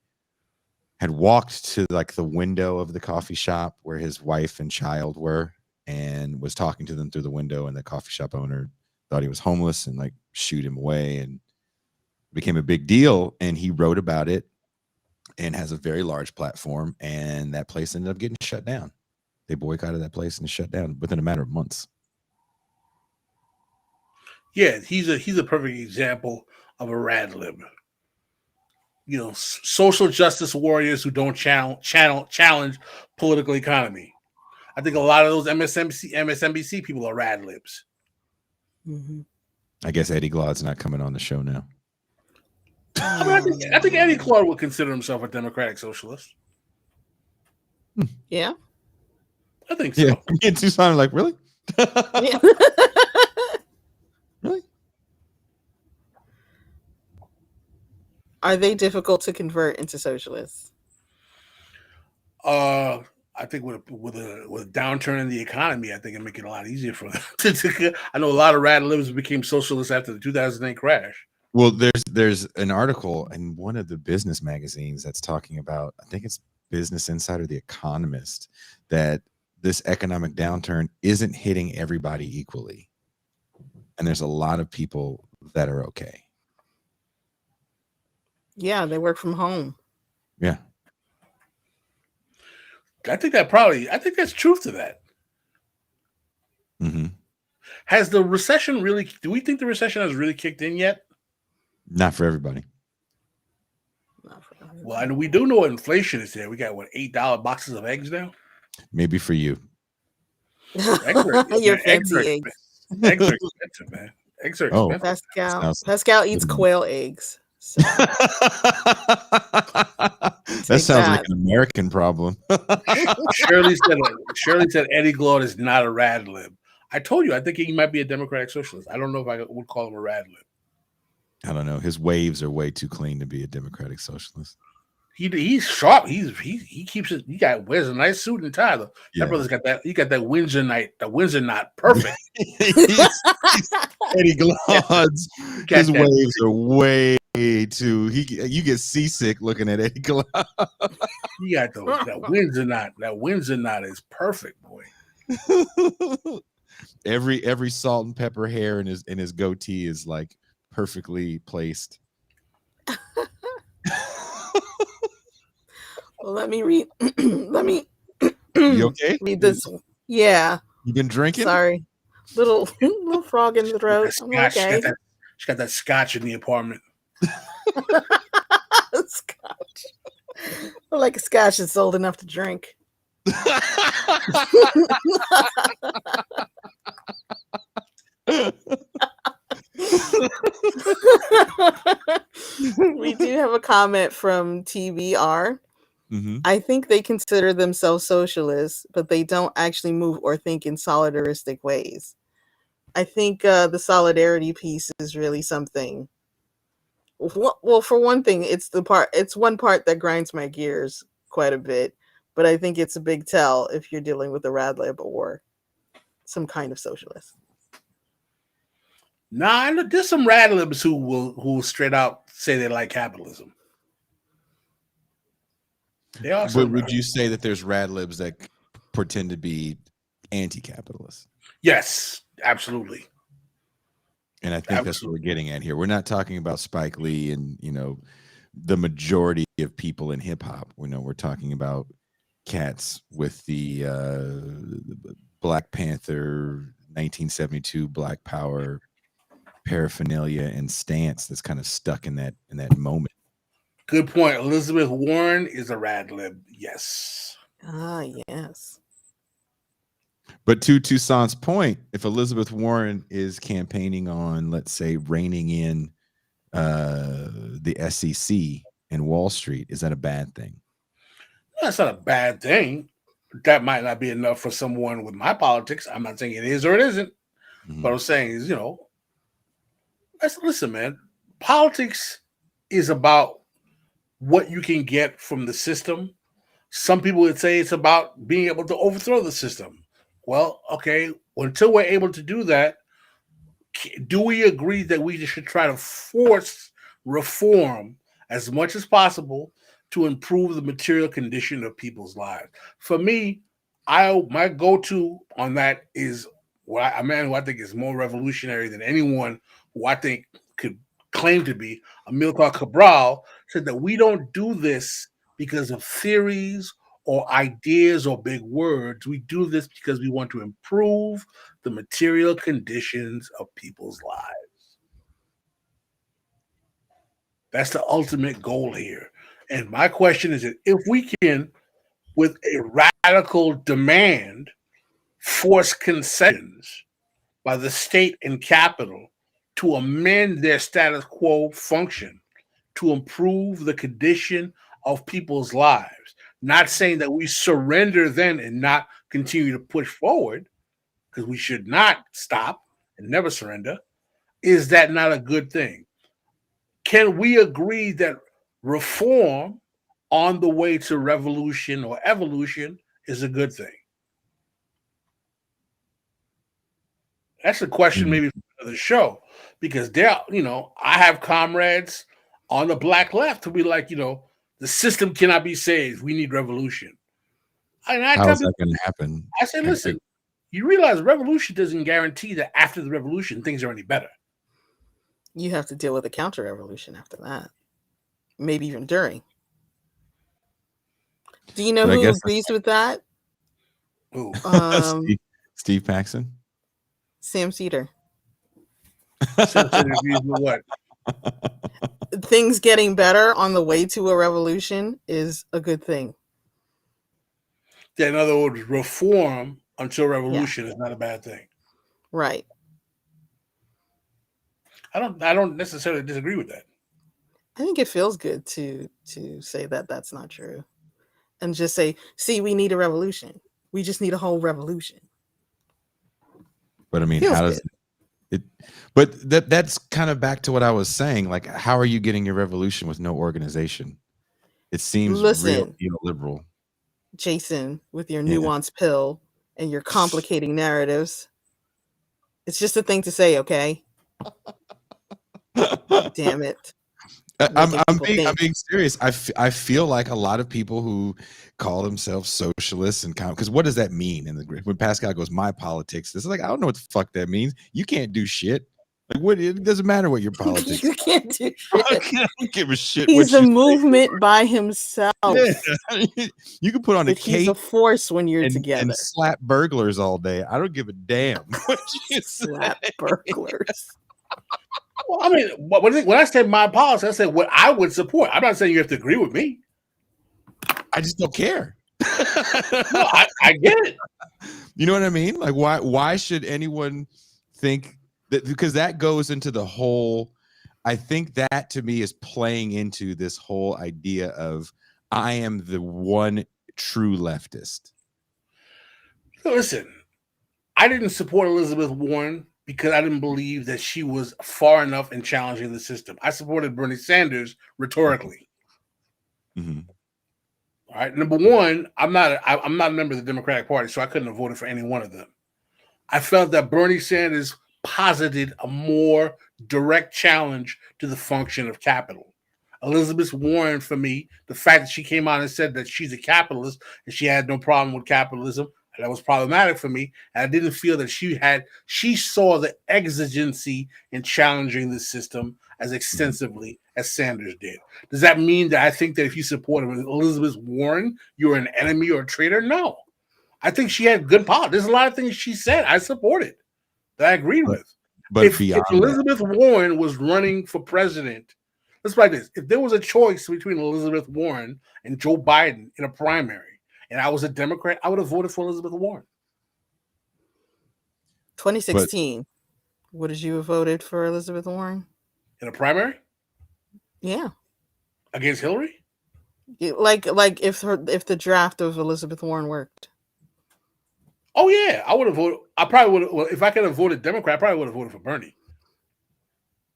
had walked to like the window of the coffee shop where his wife and child were, and was talking to them through the window, and the coffee shop owner thought he was homeless and like shooed him away, and became a big deal. And he wrote about it and has a very large platform, and that place ended up getting shut down. They boycotted that place and shut down within a matter of months. Yeah, he's a perfect example of a rad lib. You know, social justice warriors who don't challenge political economy. I think a lot of those MSNBC people are rad libs. Mm-hmm. I guess Eddie Glaude's not coming on the show now. I think Eddie Claude would consider himself a democratic socialist. Yeah. I think so. Yeah, me and Tucson are like, really? Yeah. Really? Are they difficult to convert into socialists? I think with a downturn in the economy, I think it'd make it a lot easier for them. I know a lot of rad libs became socialists after the 2008 crash. Well, there's an article in one of the business magazines that's talking about, I think it's Business Insider, The Economist, that this economic downturn isn't hitting everybody equally. And there's a lot of people that are okay. Yeah, they work from home. Yeah. I think that's truth to that. Mm-hmm. Has the recession really? Do we think the recession has really kicked in yet? Not for everybody. Well, I know we do know what inflation is there. We got $8 boxes of eggs now. Maybe for you. Your fancy eggs. Eggs are expensive, man. Eggs are expensive. Pascal eats quail eggs. So. That sounds like an American problem. Shirley said Eddie Glaude is not a rad lib. I told you, I think he might be a democratic socialist. I don't know if I would call him a rad lib. I don't know. His waves are way too clean to be a democratic socialist. He's sharp. He keeps it. Wears a nice suit and tie. Though. Yeah. That brother's got that. He got that Windsor knot. Perfect. Eddie Glaude's his waves are way too. You get seasick looking at Eddie Glaude. He got that Windsor knot. That Windsor knot is perfect, boy. Every salt and pepper hair in his goatee is like perfectly placed. Well, let me read. You okay? Read this. Yeah. You been drinking? Sorry. Little frog in the throat. I'm okay. She got that scotch in the apartment. Scotch. I like a scotch that's old enough to drink. We do have a comment from TBR. Mm-hmm. I think they consider themselves socialists, but they don't actually move or think in solidaristic ways. I think the solidarity piece is really something. Well, for one thing, it's one part that grinds my gears quite a bit, but I think it's a big tell if you're dealing with a rad lib or some kind of socialist. Nah, there's some rad libs who will straight out say they like capitalism. But would you say that there's rad libs that pretend to be anti-capitalist? Yes, absolutely. And I think that's what we're getting at here. We're not talking about Spike Lee and, the majority of people in hip hop. We're talking about cats with the Black Panther 1972 Black Power paraphernalia and stance that's kind of stuck in that moment. Good point. Elizabeth Warren is a rad lib. Yes. Ah, yes. But to Toussaint's point, if Elizabeth Warren is campaigning on, let's say, reining in the SEC and Wall Street, is that a bad thing? That's not a bad thing. That might not be enough for someone with my politics. I'm not saying it is or it isn't. Mhm. What I'm saying is, listen, man. Politics is about what you can get from the system. Some people would say it's about being able to overthrow the system. Well, okay, until we're able to do that, do we agree that we should try to force reform as much as possible to improve the material condition of people's lives? For me, my go-to on that is a man who I think is more revolutionary than anyone who I think could claim to be. Amilcar Cabral said that we don't do this because of theories or ideas or big words. We do this because we want to improve the material conditions of people's lives. That's the ultimate goal here. And my question is that if we can, with a radical demand, force concessions by the state and capital to amend their status quo function to improve the condition of people's lives, not saying that we surrender then and not continue to push forward, because we should not stop and never surrender. Is that not a good thing? Can we agree that reform on the way to revolution or evolution is a good thing? That's a question maybe for another show, because I have comrades on the black left who be like, the system cannot be saved. We need revolution. And I How tell is that people, going to happen? I say, listen, you realize revolution doesn't guarantee that after the revolution things are any better. You have to deal with a counter revolution after that, maybe even during. Do you know who agrees with that? Ooh. Steve Paxson, Sam Cedar. Sam Cedar agrees with what? Things getting better on the way to a revolution is a good thing. Yeah, in other words, reform until revolution is not a bad thing. Right. I don't necessarily disagree with that. I think it feels good to say that that's not true, and just say, "See, we need a revolution. We just need a whole revolution." But I mean, how does it? But that's kind of back to what I was saying. Like, how are you getting your revolution with no organization? It seems real neoliberal. Jason, with your nuanced pill and your complicating narratives. It's just a thing to say, okay? Damn it. I'm being serious. I feel like a lot of people who call themselves socialists and because what does that mean in the group? When Pascal goes, my politics, this is like, I don't know what the fuck that means. You can't do shit. Like, what? It doesn't matter what your politics. You can't do shit. I don't give a shit. He's a movement by himself. Yeah. You can put on a cape. He's a force when you're together. And slap burglars all day. I don't give a damn. Slap burglars. Well, I mean, when I say my policy, I say what I would support. I'm not saying you have to agree with me. I just don't care. No, I get it. You know what I mean? Like, why should anyone think that? Because that goes into the whole. I think that to me is playing into this whole idea of I am the one true leftist. Listen, I didn't support Elizabeth Warren because I didn't believe that she was far enough in challenging the system. I supported Bernie Sanders rhetorically. Mm-hmm. All right. Number one, I'm not a member of the Democratic Party, so I couldn't have voted for any one of them. I felt that Bernie Sanders posited a more direct challenge to the function of capital. Elizabeth Warren, for me, the fact that she came out and said that she's a capitalist and she had no problem with capitalism, that was problematic for me. And I didn't feel that she saw the exigency in challenging the system as extensively as Sanders did. Does that mean that I think that if you support Elizabeth Warren, you're an enemy or a traitor? No. I think she had good policy. There's a lot of things she said I supported that I agreed with. But if Elizabeth Warren was running for president, let's like this. If there was a choice between Elizabeth Warren and Joe Biden in a primary, and I was a Democrat, I would have voted for Elizabeth Warren. 2016. Would you have voted for Elizabeth Warren? In a primary Yeah. against Hillary? Like if the draft of Elizabeth Warren worked. Oh yeah, I would have voted. I probably would have. Well, if I could have voted Democrat, I probably would have voted for Bernie.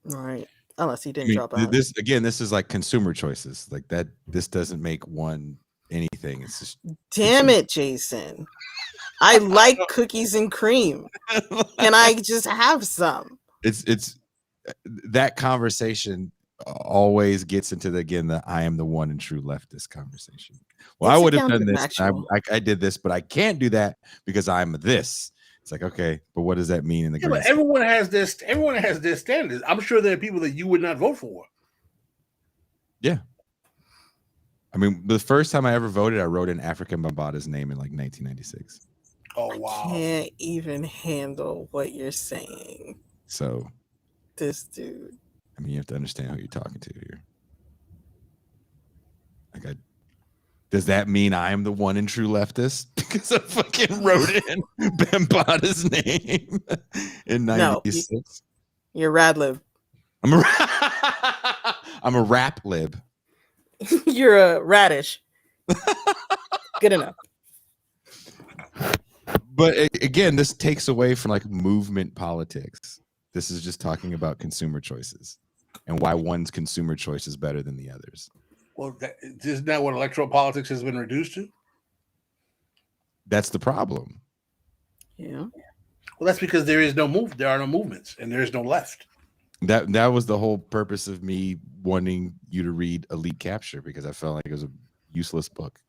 Right. Unless he didn't I mean, drop out. this is like consumer choices. Like that. This doesn't make one anything. It's just Damn it, Jason. I like cookies and cream. Can I just have some? It's that conversation always gets into the I am the one and true leftist conversation. Well, It's I a would have done this. counterfactual. I did this, but I can't do that because I'm this. It's like, okay, but what does that mean in the Yeah, grand but scheme? everyone has their standards. I'm sure there are people that you would not vote for. Yeah. I mean, the first time I ever voted, I wrote in African Bambata's name in like 1996. Oh wow. Can't even handle what you're saying. So, This dude. I mean, you have to understand who you're talking to here. Like, does that mean I am the one and true leftist? Because I fucking wrote in Bambata's name in 96. No, you're Radlib. I'm a rap lib. You're a radish. Good enough. But again, this takes away from like movement politics. This is just talking about consumer choices and why one's consumer choice is better than the others. Well, isn't that what electoral politics has been reduced to? That's the problem. Yeah. Well, that's because there are no movements, and there is no left. That was the whole purpose of me wanting you to read Elite Capture, because I felt like it was a useless book.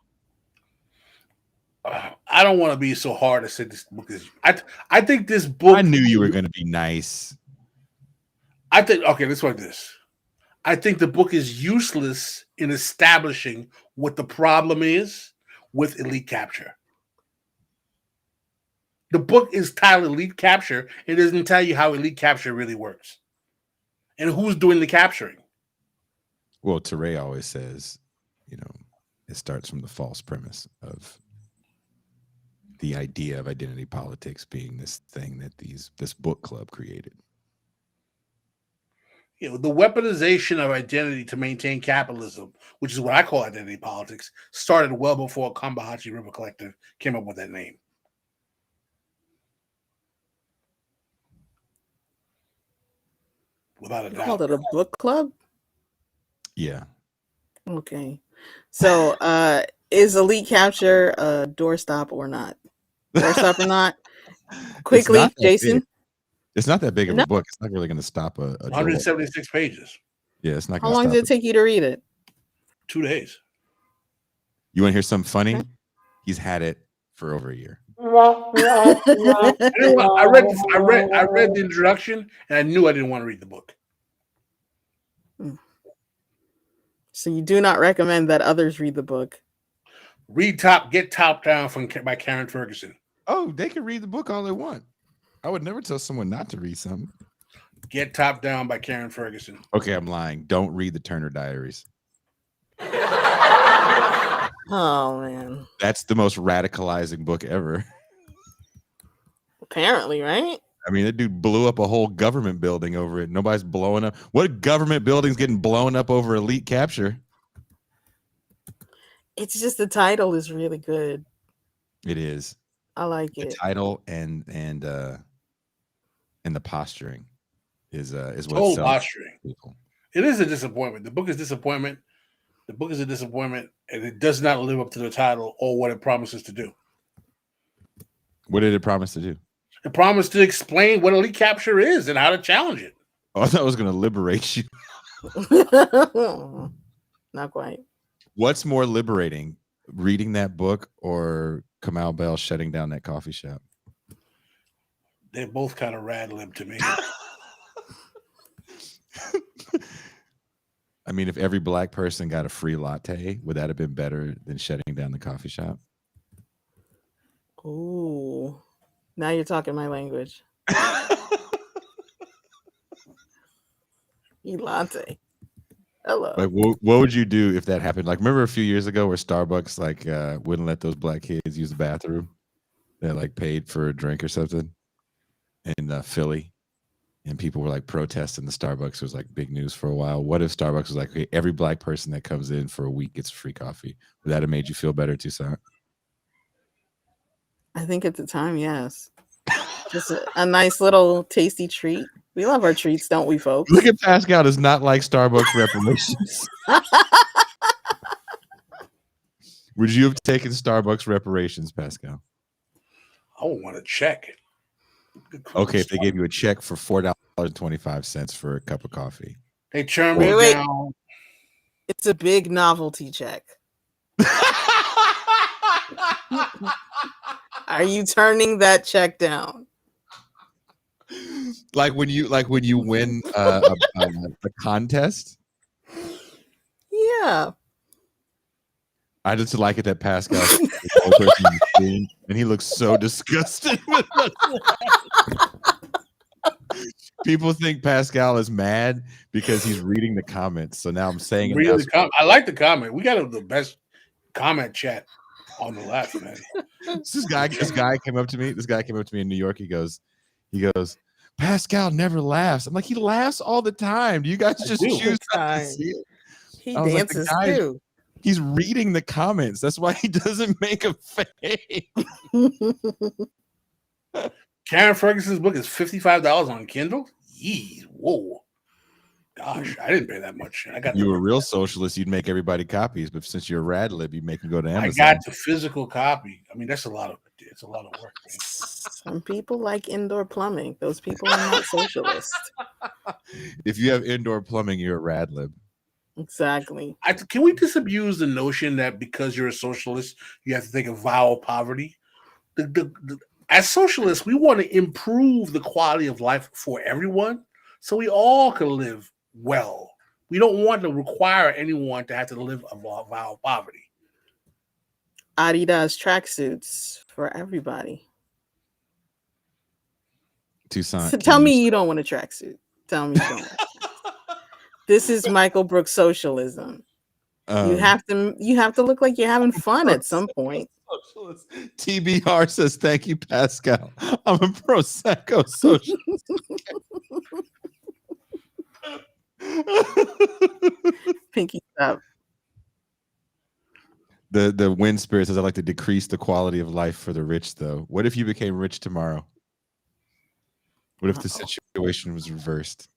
I don't want to be so hard to say this book is. I think this book. I knew you were going to be nice. I think let's like this. I think the book is useless in establishing what the problem is with Elite Capture. The book is titled Elite Capture. It doesn't tell you how Elite Capture really works and who's doing the capturing. Well, Teray always says, it starts from the false premise of the idea of identity politics being this thing that this book club created. The weaponization of identity to maintain capitalism, which is what I call identity politics, started well before Kambahachi River Collective came up with that name. Without a doubt. Called it a book club? Yeah. Okay. So is Elite Capture a doorstop or not? Doorstop or not? Quickly, Jason. Big. It's not that big of a book. It's not really going to stop a 176 pages. Yeah, it's not. How long did it take you to read it? 2 days. You want to hear something funny? Okay. He's had it for over a year. I read the introduction and I knew I didn't want to read the book. So you do not recommend that others read the book? Get Top Down by Karen Ferguson. Oh, they can read the book all they want. I would never tell someone not to read something. Get Top Down by Karen Ferguson. Okay, I'm lying. Don't read the Turner Diaries. Oh, man. That's the most radicalizing book ever. Apparently, right? I mean, that dude blew up a whole government building over it. Nobody's blowing up. What government building's getting blown up over Elite Capture? It's just the title is really good. It is. I like it. The title and the posturing is what Total sells posturing. people. It is a disappointment. The book is disappointment. The book is a disappointment, and it does not live up to the title or what it promises to do. What did it promise to do? It promised to explain what Elite Capture is and how to challenge it. Oh, I thought it was going to liberate you. Not quite. What's more liberating, reading that book or Kamau Bell shutting down that coffee shop? They're both kind of rad lib to me. I mean, if every black person got a free latte, would that have been better than shutting down the coffee shop? Ooh. Now you're talking my language. Elante. Hello. Like, what would you do if that happened? Like, remember a few years ago where Starbucks wouldn't let those black kids use the bathroom? They paid for a drink or something, in Philly, and people were like protesting the Starbucks. It was like big news for a while. What if Starbucks was like, okay, every black person that comes in for a week gets free coffee? Would that have made you feel better, Toussaint? I think at the time, yes. Just a nice little tasty treat. We love our treats, don't we, folks? Look at Pascal does not like Starbucks reparations. Would you have taken Starbucks reparations, Pascal? I would want to check. Okay, if they gave you a check for $4.25 for a cup of coffee. They turn me Wait. down. It's a big novelty check. Are you turning that check down? Like when you win a contest? Yeah. I just like it that Pascal is the only person in the screen, and he looks so disgusted with us. People think Pascal is mad because he's reading the comments. So now I'm saying it. Really, I like the comment. We got the best comment chat on the left, man. This guy came up to me. This guy came up to me in New York. He goes, Pascal never laughs. I'm like, he laughs all the time. Do you guys just choose not to see it? He dances too. He's reading the comments. That's why he doesn't make a face. Karen Ferguson's book is $55 on Kindle. Yee, whoa. Gosh, I didn't pay that much. You were a real socialist, you'd make everybody copies, but since you're a rad lib, you make them go to Amazon. I got the physical copy. I mean, it's a lot of work. Man. Some people like indoor plumbing. Those people are not socialist. If you have indoor plumbing, you're a rad lib. Exactly. Can we disabuse the notion that because you're a socialist, you have to take a vow of poverty? As socialists, we want to improve the quality of life for everyone so we all can live well. We don't want to require anyone to have to live a vow of poverty. Adidas tracksuits for everybody. Toussaint. So tell me you don't want a tracksuit. Tell me you don't want a tracksuit. This is Michael Brooks socialism. You have to look like you're having fun at some point. Socialist. TBR says, thank you, Pascal. I'm a Prosecco socialist. Pinky up. The wind spirit says, I'd like to decrease the quality of life for the rich, though. What if you became rich tomorrow? What if the situation was reversed?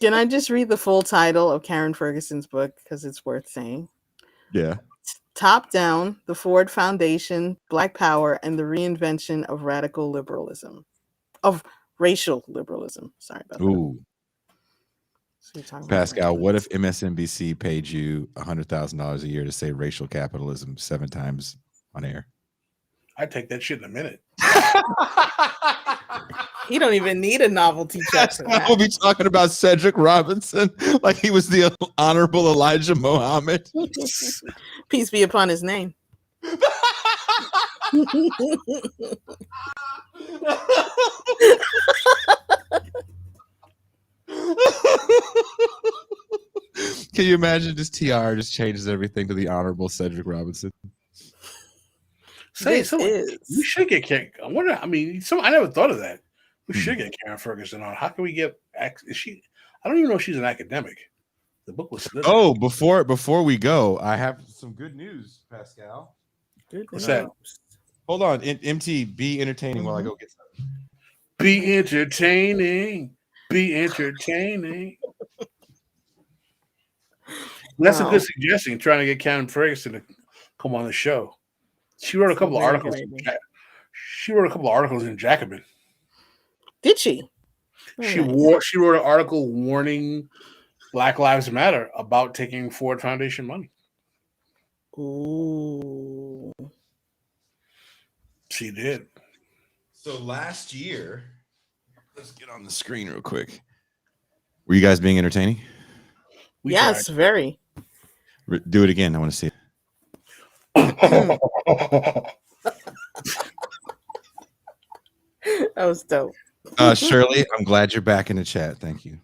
Can I just read the full title of Karen Ferguson's book because it's worth saying? Yeah. Top Down, the Ford Foundation, Black Power, and the Reinvention of Radical Liberalism. Of Racial Liberalism. Sorry about that. Ooh. Pascal, what if MSNBC paid you $100,000 a year to say racial capitalism 7 times on air? I'd take that shit in a minute. He don't even need a novelty check. We'll be talking about Cedric Robinson like he was the Honorable Elijah Muhammad. Peace be upon his name. Can you imagine this TR just changes everything to the Honorable Cedric Robinson? We should get Karen. I never thought of that. We should get Karen Ferguson on. How can we get? Is she? I don't even know if she's an academic. The book was. Oh, before we go, I have some good news, Pascal. What's that? Hold on, MT. Be entertaining while I go get some. Be entertaining. Be entertaining. That's a good suggestion. Trying to get Karen Ferguson to come on the show. She wrote a couple of articles. She wrote a couple of articles in Jacobin. Did she? She wrote an article warning Black Lives Matter about taking Ford Foundation money. Ooh. She did. So last year, let's get on the screen real quick. Were you guys being entertaining? Yes, very. Do it again. I want to see it. That was dope. Shirley, I'm glad you're back in the chat. Thank you.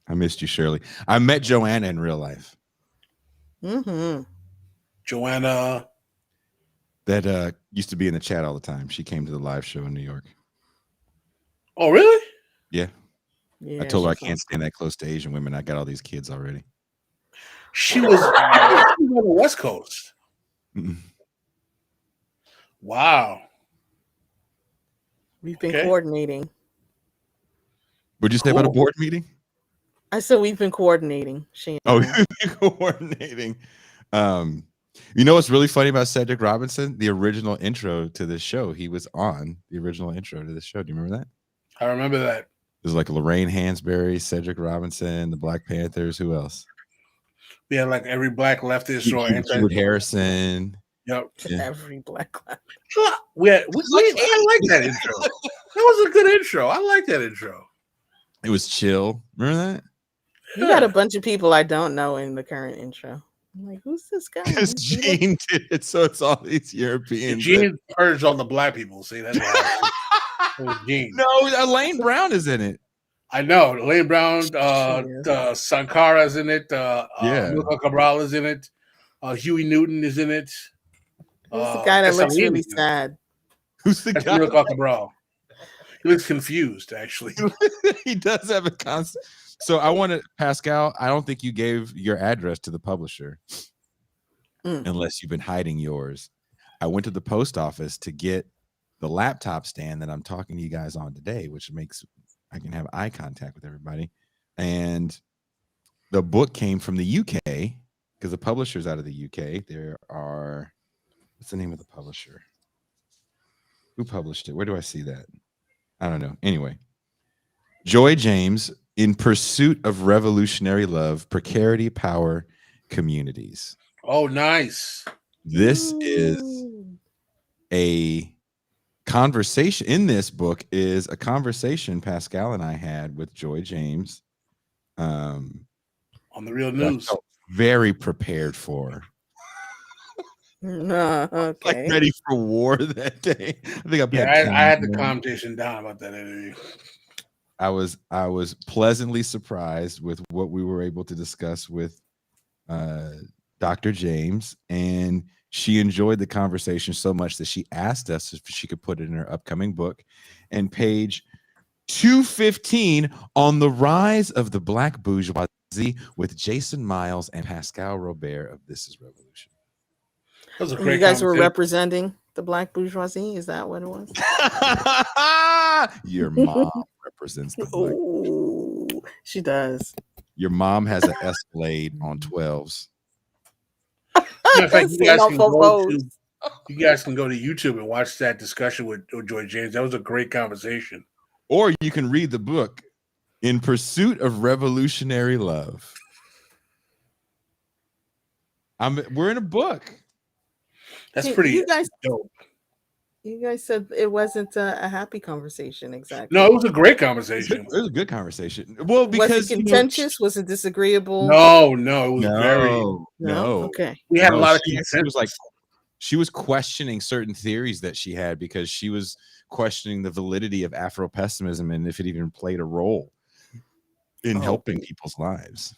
I missed you, Shirley. I met Joanna in real life. Mm-hmm. Joanna. that used to be in the chat all the time. She came to the live show in New York. Oh, really? Yeah. Yeah, I told her I she's can't stand that close to Asian women. I got all these kids already. She was on the West Coast. Mm-mm. Wow. We've been Okay. coordinating. What'd you say about a board meeting? I said we've been coordinating. She and Oh, I. coordinating. You know what's really funny about Cedric Robinson? The original intro to this show. He was on the original intro to this show. Do you remember that? I remember that. There's like Lorraine Hansberry, Cedric Robinson, the Black Panthers. Who else? We had like every black leftist or Hubert Harrison. Yep. Yeah. Every black class. I like that intro. That was a good intro. I like that intro. It was chill. Remember that? You got a bunch of people I don't know in the current intro. I'm like, who's this guy? Because Gene did it, so it's all these Europeans. Gene purged all the black people. See, that's why it was Gene. No, Elaine Brown is in it. I know. Elaine Brown, Sankara's in it. Milka Cabral is in it. Huey Newton is in it. Who's the guy that looks Salim really is in it. sad? Who's the That's guy? Milka Cabral. He looks confused, actually. He does have a constant. So I want to, Pascal, I don't think you gave your address to the publisher unless you've been hiding yours. I went to the post office to get the laptop stand that I'm talking to you guys on today, which makes I can have eye contact with everybody. And the book came from the UK because the publisher's out of the UK. There are, what's the name of the publisher? Who published it? Where do I see that? I don't know. Anyway, Joy James, In Pursuit of Revolutionary Love, Precarity, Power, Communities. Oh, nice. This is a conversation. In this book is a conversation Pascal and I had with Joy James. On the Real News. I felt very prepared for. Okay. Like ready for war that day. I think I had the conversation down about that interview. I was pleasantly surprised with what we were able to discuss with Dr. James, and she enjoyed the conversation so much that she asked us if she could put it in her upcoming book. And page 215 on the rise of the Black bourgeoisie with Jason Miles and Pascal Robert of This Is Revolution. That was a great You guys were representing the Black bourgeoisie? Is that what it was? Your mom represents the Black. Ooh, she does. Your mom has an Escalade on 12s. In fact, you guys can go to YouTube and watch that discussion with Joy James. That was a great conversation. Or you can read the book, In Pursuit of Revolutionary Love. We're in a book. That's pretty you guys, dope. You guys said it wasn't a happy conversation, exactly. No, it was a great conversation. It was a good conversation. Well, because was it contentious? Was it disagreeable? No, it was no. Okay. We had a lot of consensus. She was questioning certain theories that she had because she was questioning the validity of Afro-pessimism and if it even played a role in helping people's lives.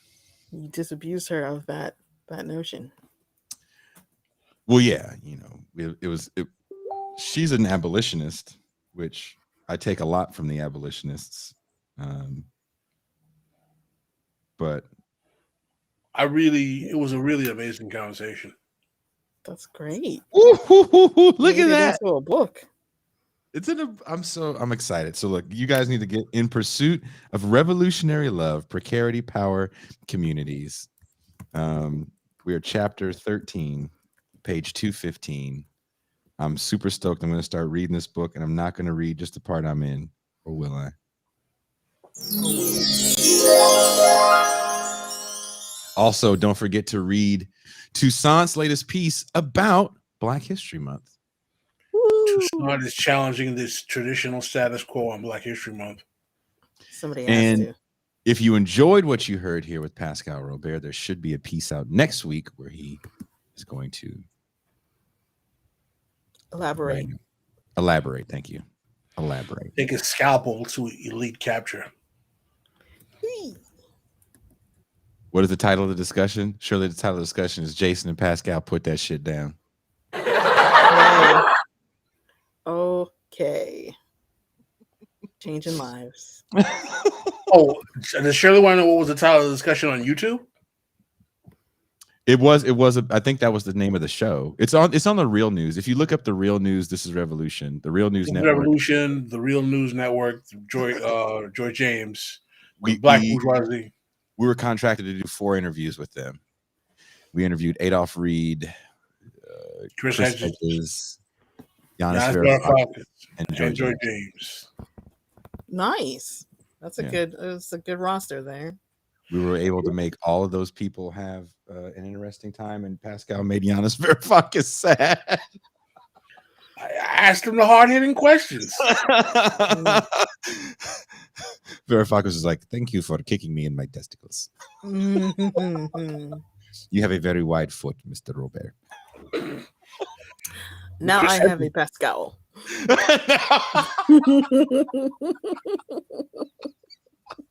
You disabused her of that notion. Well, yeah, she's an abolitionist, which I take a lot from the abolitionists. But it was a really amazing conversation. That's great. Look at that. Into a book. I'm excited. So look, you guys need to get In Pursuit of Revolutionary Love, Precarity, Power, Communities. We are chapter 13, page 215. I'm super stoked. I'm going to start reading this book, and I'm not going to read just the part I'm in, or will I? Also, don't forget to read Toussaint's latest piece about Black History Month. Toussaint is challenging this traditional status quo on Black History Month. Somebody has to. If you enjoyed what you heard here with Pascal Robert, there should be a piece out next week where he is going to elaborate. Elaborate. Thank you. Elaborate. Take a scalpel to elite capture. What is the title of the discussion? Surely the title of the discussion is Jason and Pascal put that shit down. Okay. Changing lives. Oh, does Shirley want to know what was the title of the discussion on YouTube? It was I think that was the name of the show. It's on the Real News. If you look up the Real News, This is Revolution, the Real News Network. Revolution, the Real News Network, Joy James, we Black Bourgeoisie. We were contracted to do 4 interviews with them. We interviewed Adolph Reed, Chris Hedges, Giannis Varoufakis, and Joy James. Nice. That's a good roster there. We were able to make all of those people have an interesting time, and Pascal made Giannis Varoufakis sad. I asked him the hard-hitting questions. Varoufakis was like, "Thank you for kicking me in my testicles. You have a very wide foot, Mr. Robert." Now I have a Pascal.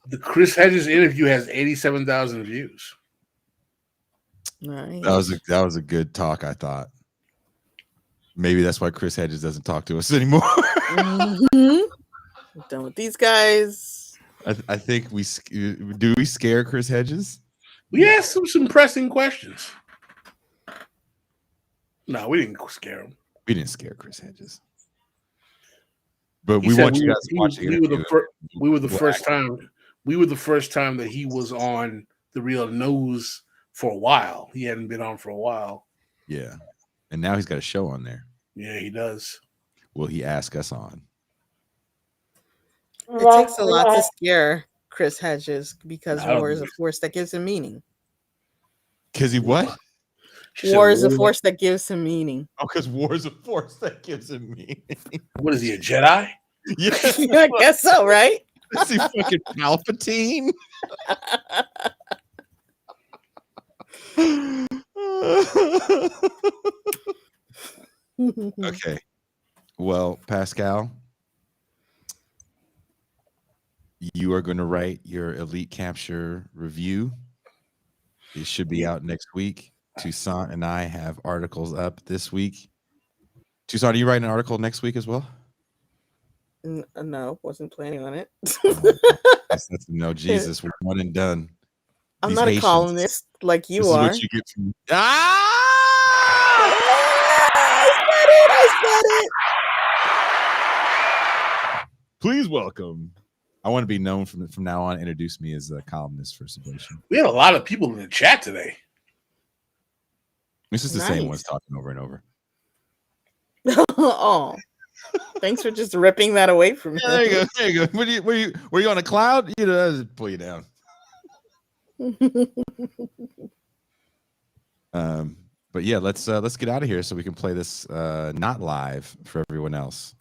The Chris Hedges interview has 87,000 views. Nice. That was a good talk, I thought. Maybe that's why Chris Hedges doesn't talk to us anymore. Done with these guys. I think we scare Chris Hedges? We asked him some pressing questions. No, we didn't scare him. We didn't scare Chris Hedges. But we want you guys to watch the interview. We were the first time that he was on the Real News for a while. He hadn't been on for a while. Yeah. And now he's got a show on there. Yeah, he does. Will he ask us on? It takes a lot to scare Chris Hedges because war is a force that gives him meaning. Because he what? War is a force that gives him meaning. Oh, because war is a force that gives him meaning. What is he, a Jedi? Yeah, I guess so, right? Is he fucking Palpatine? Okay. Well, Pascal, you are going to write your Elite Capture review. It should be out next week. Toussaint and I have articles up this week. Toussaint, are you writing an article next week as well? No, wasn't planning on it. No, Jesus, we're one and done. I'm These not Haitians, a columnist like you this are. Is what you get from... I said it. Please welcome. I want to be known from now on. Introduce me as a columnist for Sublation. We had a lot of people in the chat today. It's just the same ones talking over and over. Oh, thanks for just ripping that away from me. There you go. There you go. Were you on a cloud? You know, just pull you down. But yeah, let's get out of here so we can play this not live for everyone else.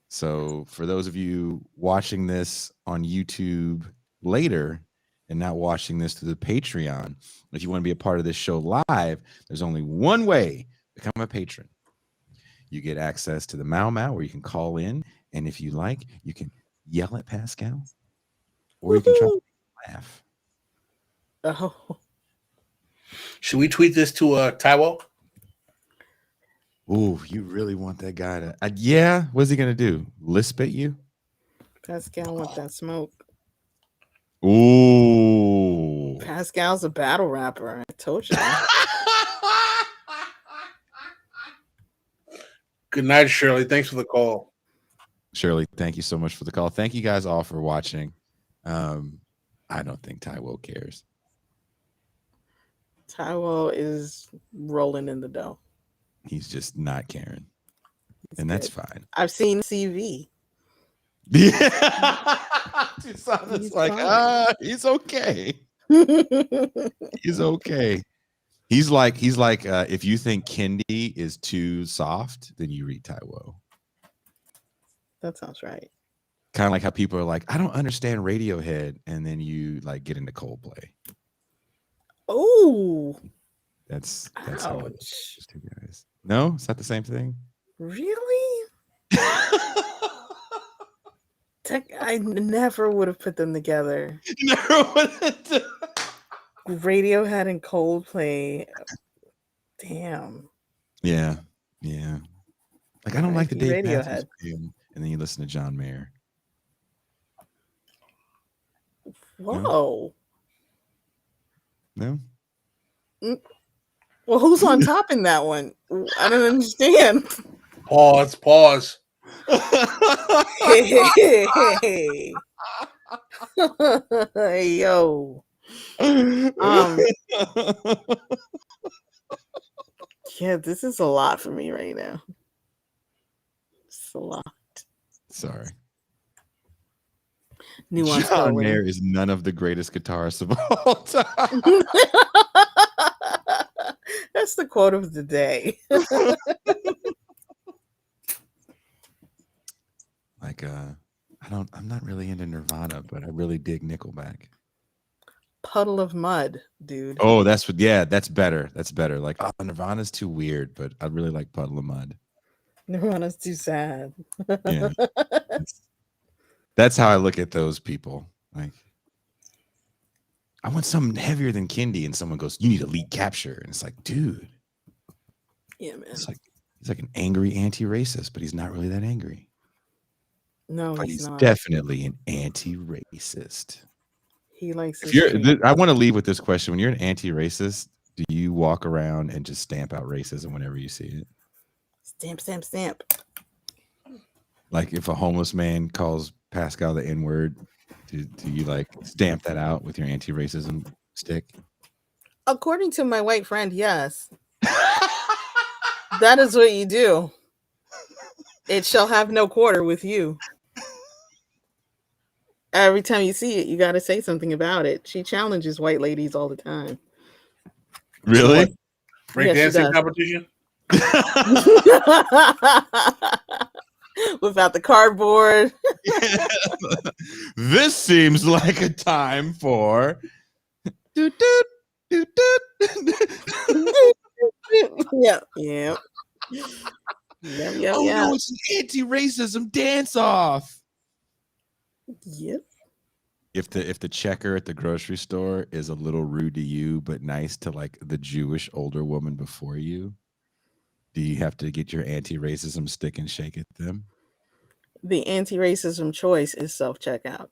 So for those of you watching this on YouTube later and not watching this through the Patreon, if you want to be a part of this show live, there's only one way to become a patron. You get access to the Mau Mau where you can call in, and if you like, you can yell at Pascal, or you can try to laugh. Oh. Should we tweet this to Taiwo? Ooh, you really want that guy to... yeah, what's he going to do? Lisp at you? Pascal want that smoke. Ooh. Pascal's a battle rapper. I told you. Good night, Shirley. Thanks for the call. Shirley, thank you so much for the call. Thank you guys all for watching. I don't think Taiwo cares. Taiwo is rolling in the dough. He's just not caring. And that's fine. I've seen CV. Yeah. It's like, he's okay. He's okay. He's like, if you think Kendi is too soft, then you read Taiwo. That sounds right. Kind of like how people are like, I don't understand Radiohead, and then you like get into Coldplay. Oh, that's how ouch. two guys. No, it's not the same thing. Really? I never would have put them together. Radiohead and Coldplay. Damn. Yeah. Yeah. Like I don't like the R.I.P. Dave Matthews Radiohead. film, and then you listen to John Mayer. Whoa. No? Well, who's on top in that one? I don't understand. Pause. Hey, yo. Yeah, this is a lot for me right now. It's a lot. Sorry. Nuance John Berlin. Mayer is none of the greatest guitarists of all time. That's the quote of the day. Like I'm not really into Nirvana, but I really dig Nickelback. Puddle of Mud, dude. Oh, that's better. That's better. Like Nirvana's too weird, but I really like Puddle of Mud. Nirvana's too sad. Yeah. That's how I look at those people. Like I want something heavier than Kindy, and someone goes, "You need elite capture," and it's like, dude, Yeah, man. it's like he's like an angry anti-racist, but he's not really that angry. No, But he's he's not. definitely an anti-racist. He likes If his you're, treat. I want to leave with this question: when you're an anti-racist, do you walk around and just stamp out racism whenever you see it? Stamp, stamp, stamp. Like if a homeless man calls Pascal the N-word, do you like stamp that out with your anti-racism stick? According to my white friend, yes. That is what you do. It shall have no quarter with you. Every time you see it, you got to say something about it. She challenges white ladies all the time. Really? Breakdancing competition? Without the cardboard. This seems like a time for. Yeah. Oh no, it's an anti-racism dance-off. Yep. If the checker at the grocery store is a little rude to you but nice to like the Jewish older woman before you, do you have to get your anti-racism stick and shake at them? The anti-racism choice is self-checkout.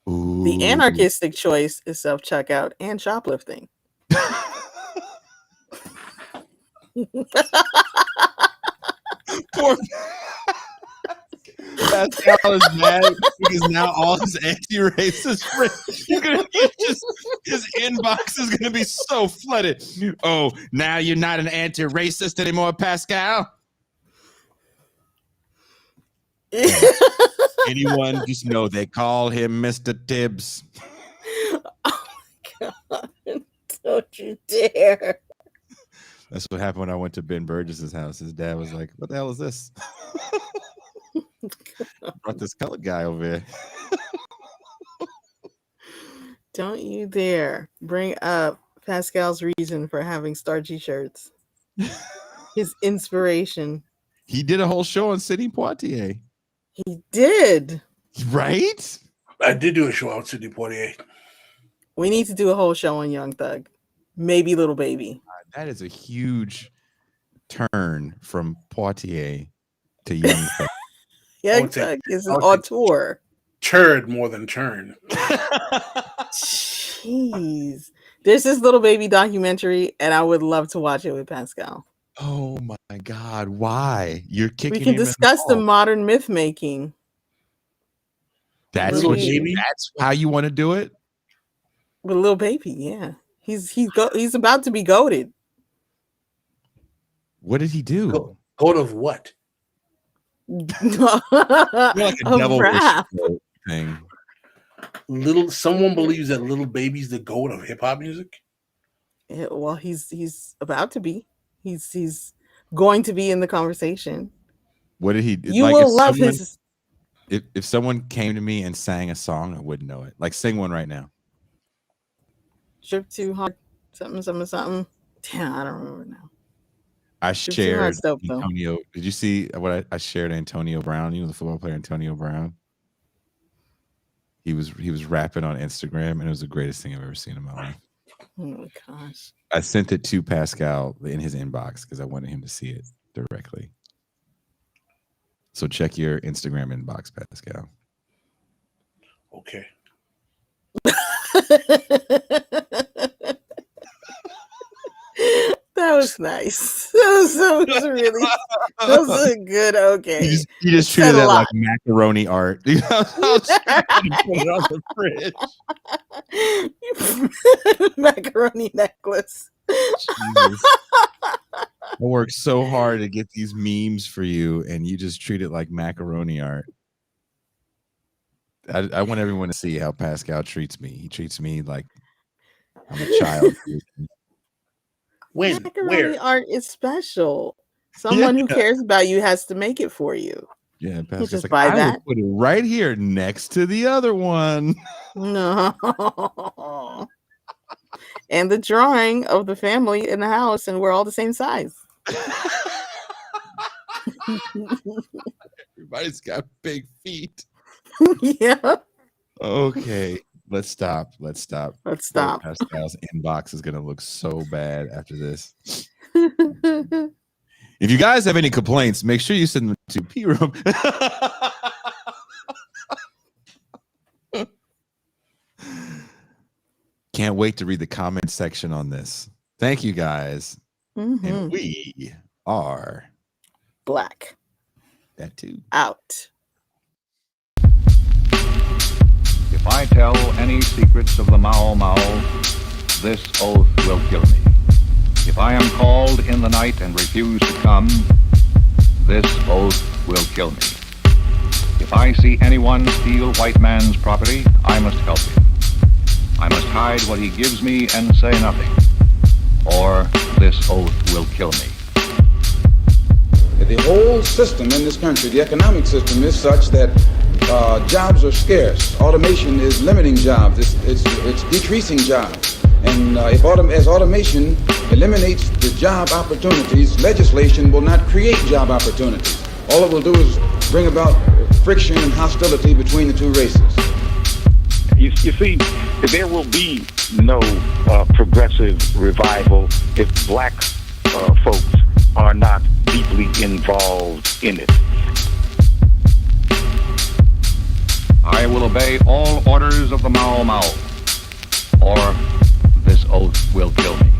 Ooh. The anarchistic choice is self-checkout and shoplifting. Poor Pascal is mad because now all his anti-racist friends, his inbox is gonna be so flooded. Oh, now you're not an anti-racist anymore, Pascal. Anyone just know they call him Mr. Tibbs. Oh my God. Don't you dare. That's what happened when I went to Ben Burgess's house. His dad was like, "What the hell is this?" Brought this colored guy over here. Don't you dare bring up Pascal's reason for having starchy shirts. His inspiration. He did a whole show on Sidney Poitier. He did. Right? I did do a show on Sidney Poitier. We need to do a whole show on Young Thug. Maybe Little Baby. That is a huge turn from Poitier to Young Thug. Young Thug is an auteur. Turd more than turn. Jeez. There's this Little Baby documentary, and I would love to watch it with Pascal. Oh my God. Why? You're kicking We can him in discuss the balls. modern myth making. That's Little what Baby? that's how you want to do it? With Little Baby, yeah. He's about to be goated. What did he do? Goat of what? You're like a devil rap. thing. Someone believes that Little Baby's the goat of hip hop music. Yeah, well, he's about to be. He's going to be in the conversation. What did he? You like, will love his. If someone came to me and sang a song, I wouldn't know it. Like, sing one right now. Trip Too Hard, something. Damn, I don't remember now. I Trip Too shared Hard's dope, though. Antonio. Did you see what I shared? Antonio Brown, you know, the football player Antonio Brown. He was rapping on Instagram, and it was the greatest thing I've ever seen in my life. Oh my gosh. I sent it to Pascal in his inbox because I wanted him to see it directly. So check your Instagram inbox, Pascal. Okay. That was nice. That was really that was a good okay. You just Said treated a that like lot. macaroni art. You know, I'll just put it on the fridge. Macaroni necklace. Jesus. I worked so hard to get these memes for you, and you just treat it like macaroni art. I want everyone to see how Pascal treats me. He treats me like I'm a child. When? Macaroni Where? art is special. Someone who cares about you has to make it for you. Yeah, You Pascal's just like, buy I will that. put it right here next to the other one. No. And the drawing of the family in the house, and we're all the same size. Everybody's got big feet. Yeah. Okay, let's stop. Let's stop. Let's Poor stop. Pascal's inbox is gonna look so bad after this. If you guys have any complaints, make sure you send them to P-Room. Can't wait to read the comment section on this. Thank you guys. And we are Black. that too. Out. If I tell any secrets of the Mao Mao, this oath will kill me. If I am called in the night and refuse to come, this oath will kill me. If I see anyone steal white man's property, I must help him. I must hide what he gives me and say nothing, or this oath will kill me. The whole system in this country, the economic system, is such that jobs are scarce. Automation is limiting jobs. It's decreasing jobs. And as automation eliminates the job opportunities, legislation will not create job opportunities. All it will do is bring about friction and hostility between the two races. You see, there will be no progressive revival if black folks are not deeply involved in it. I will obey all orders of the Mao Mao, or this oath will kill me.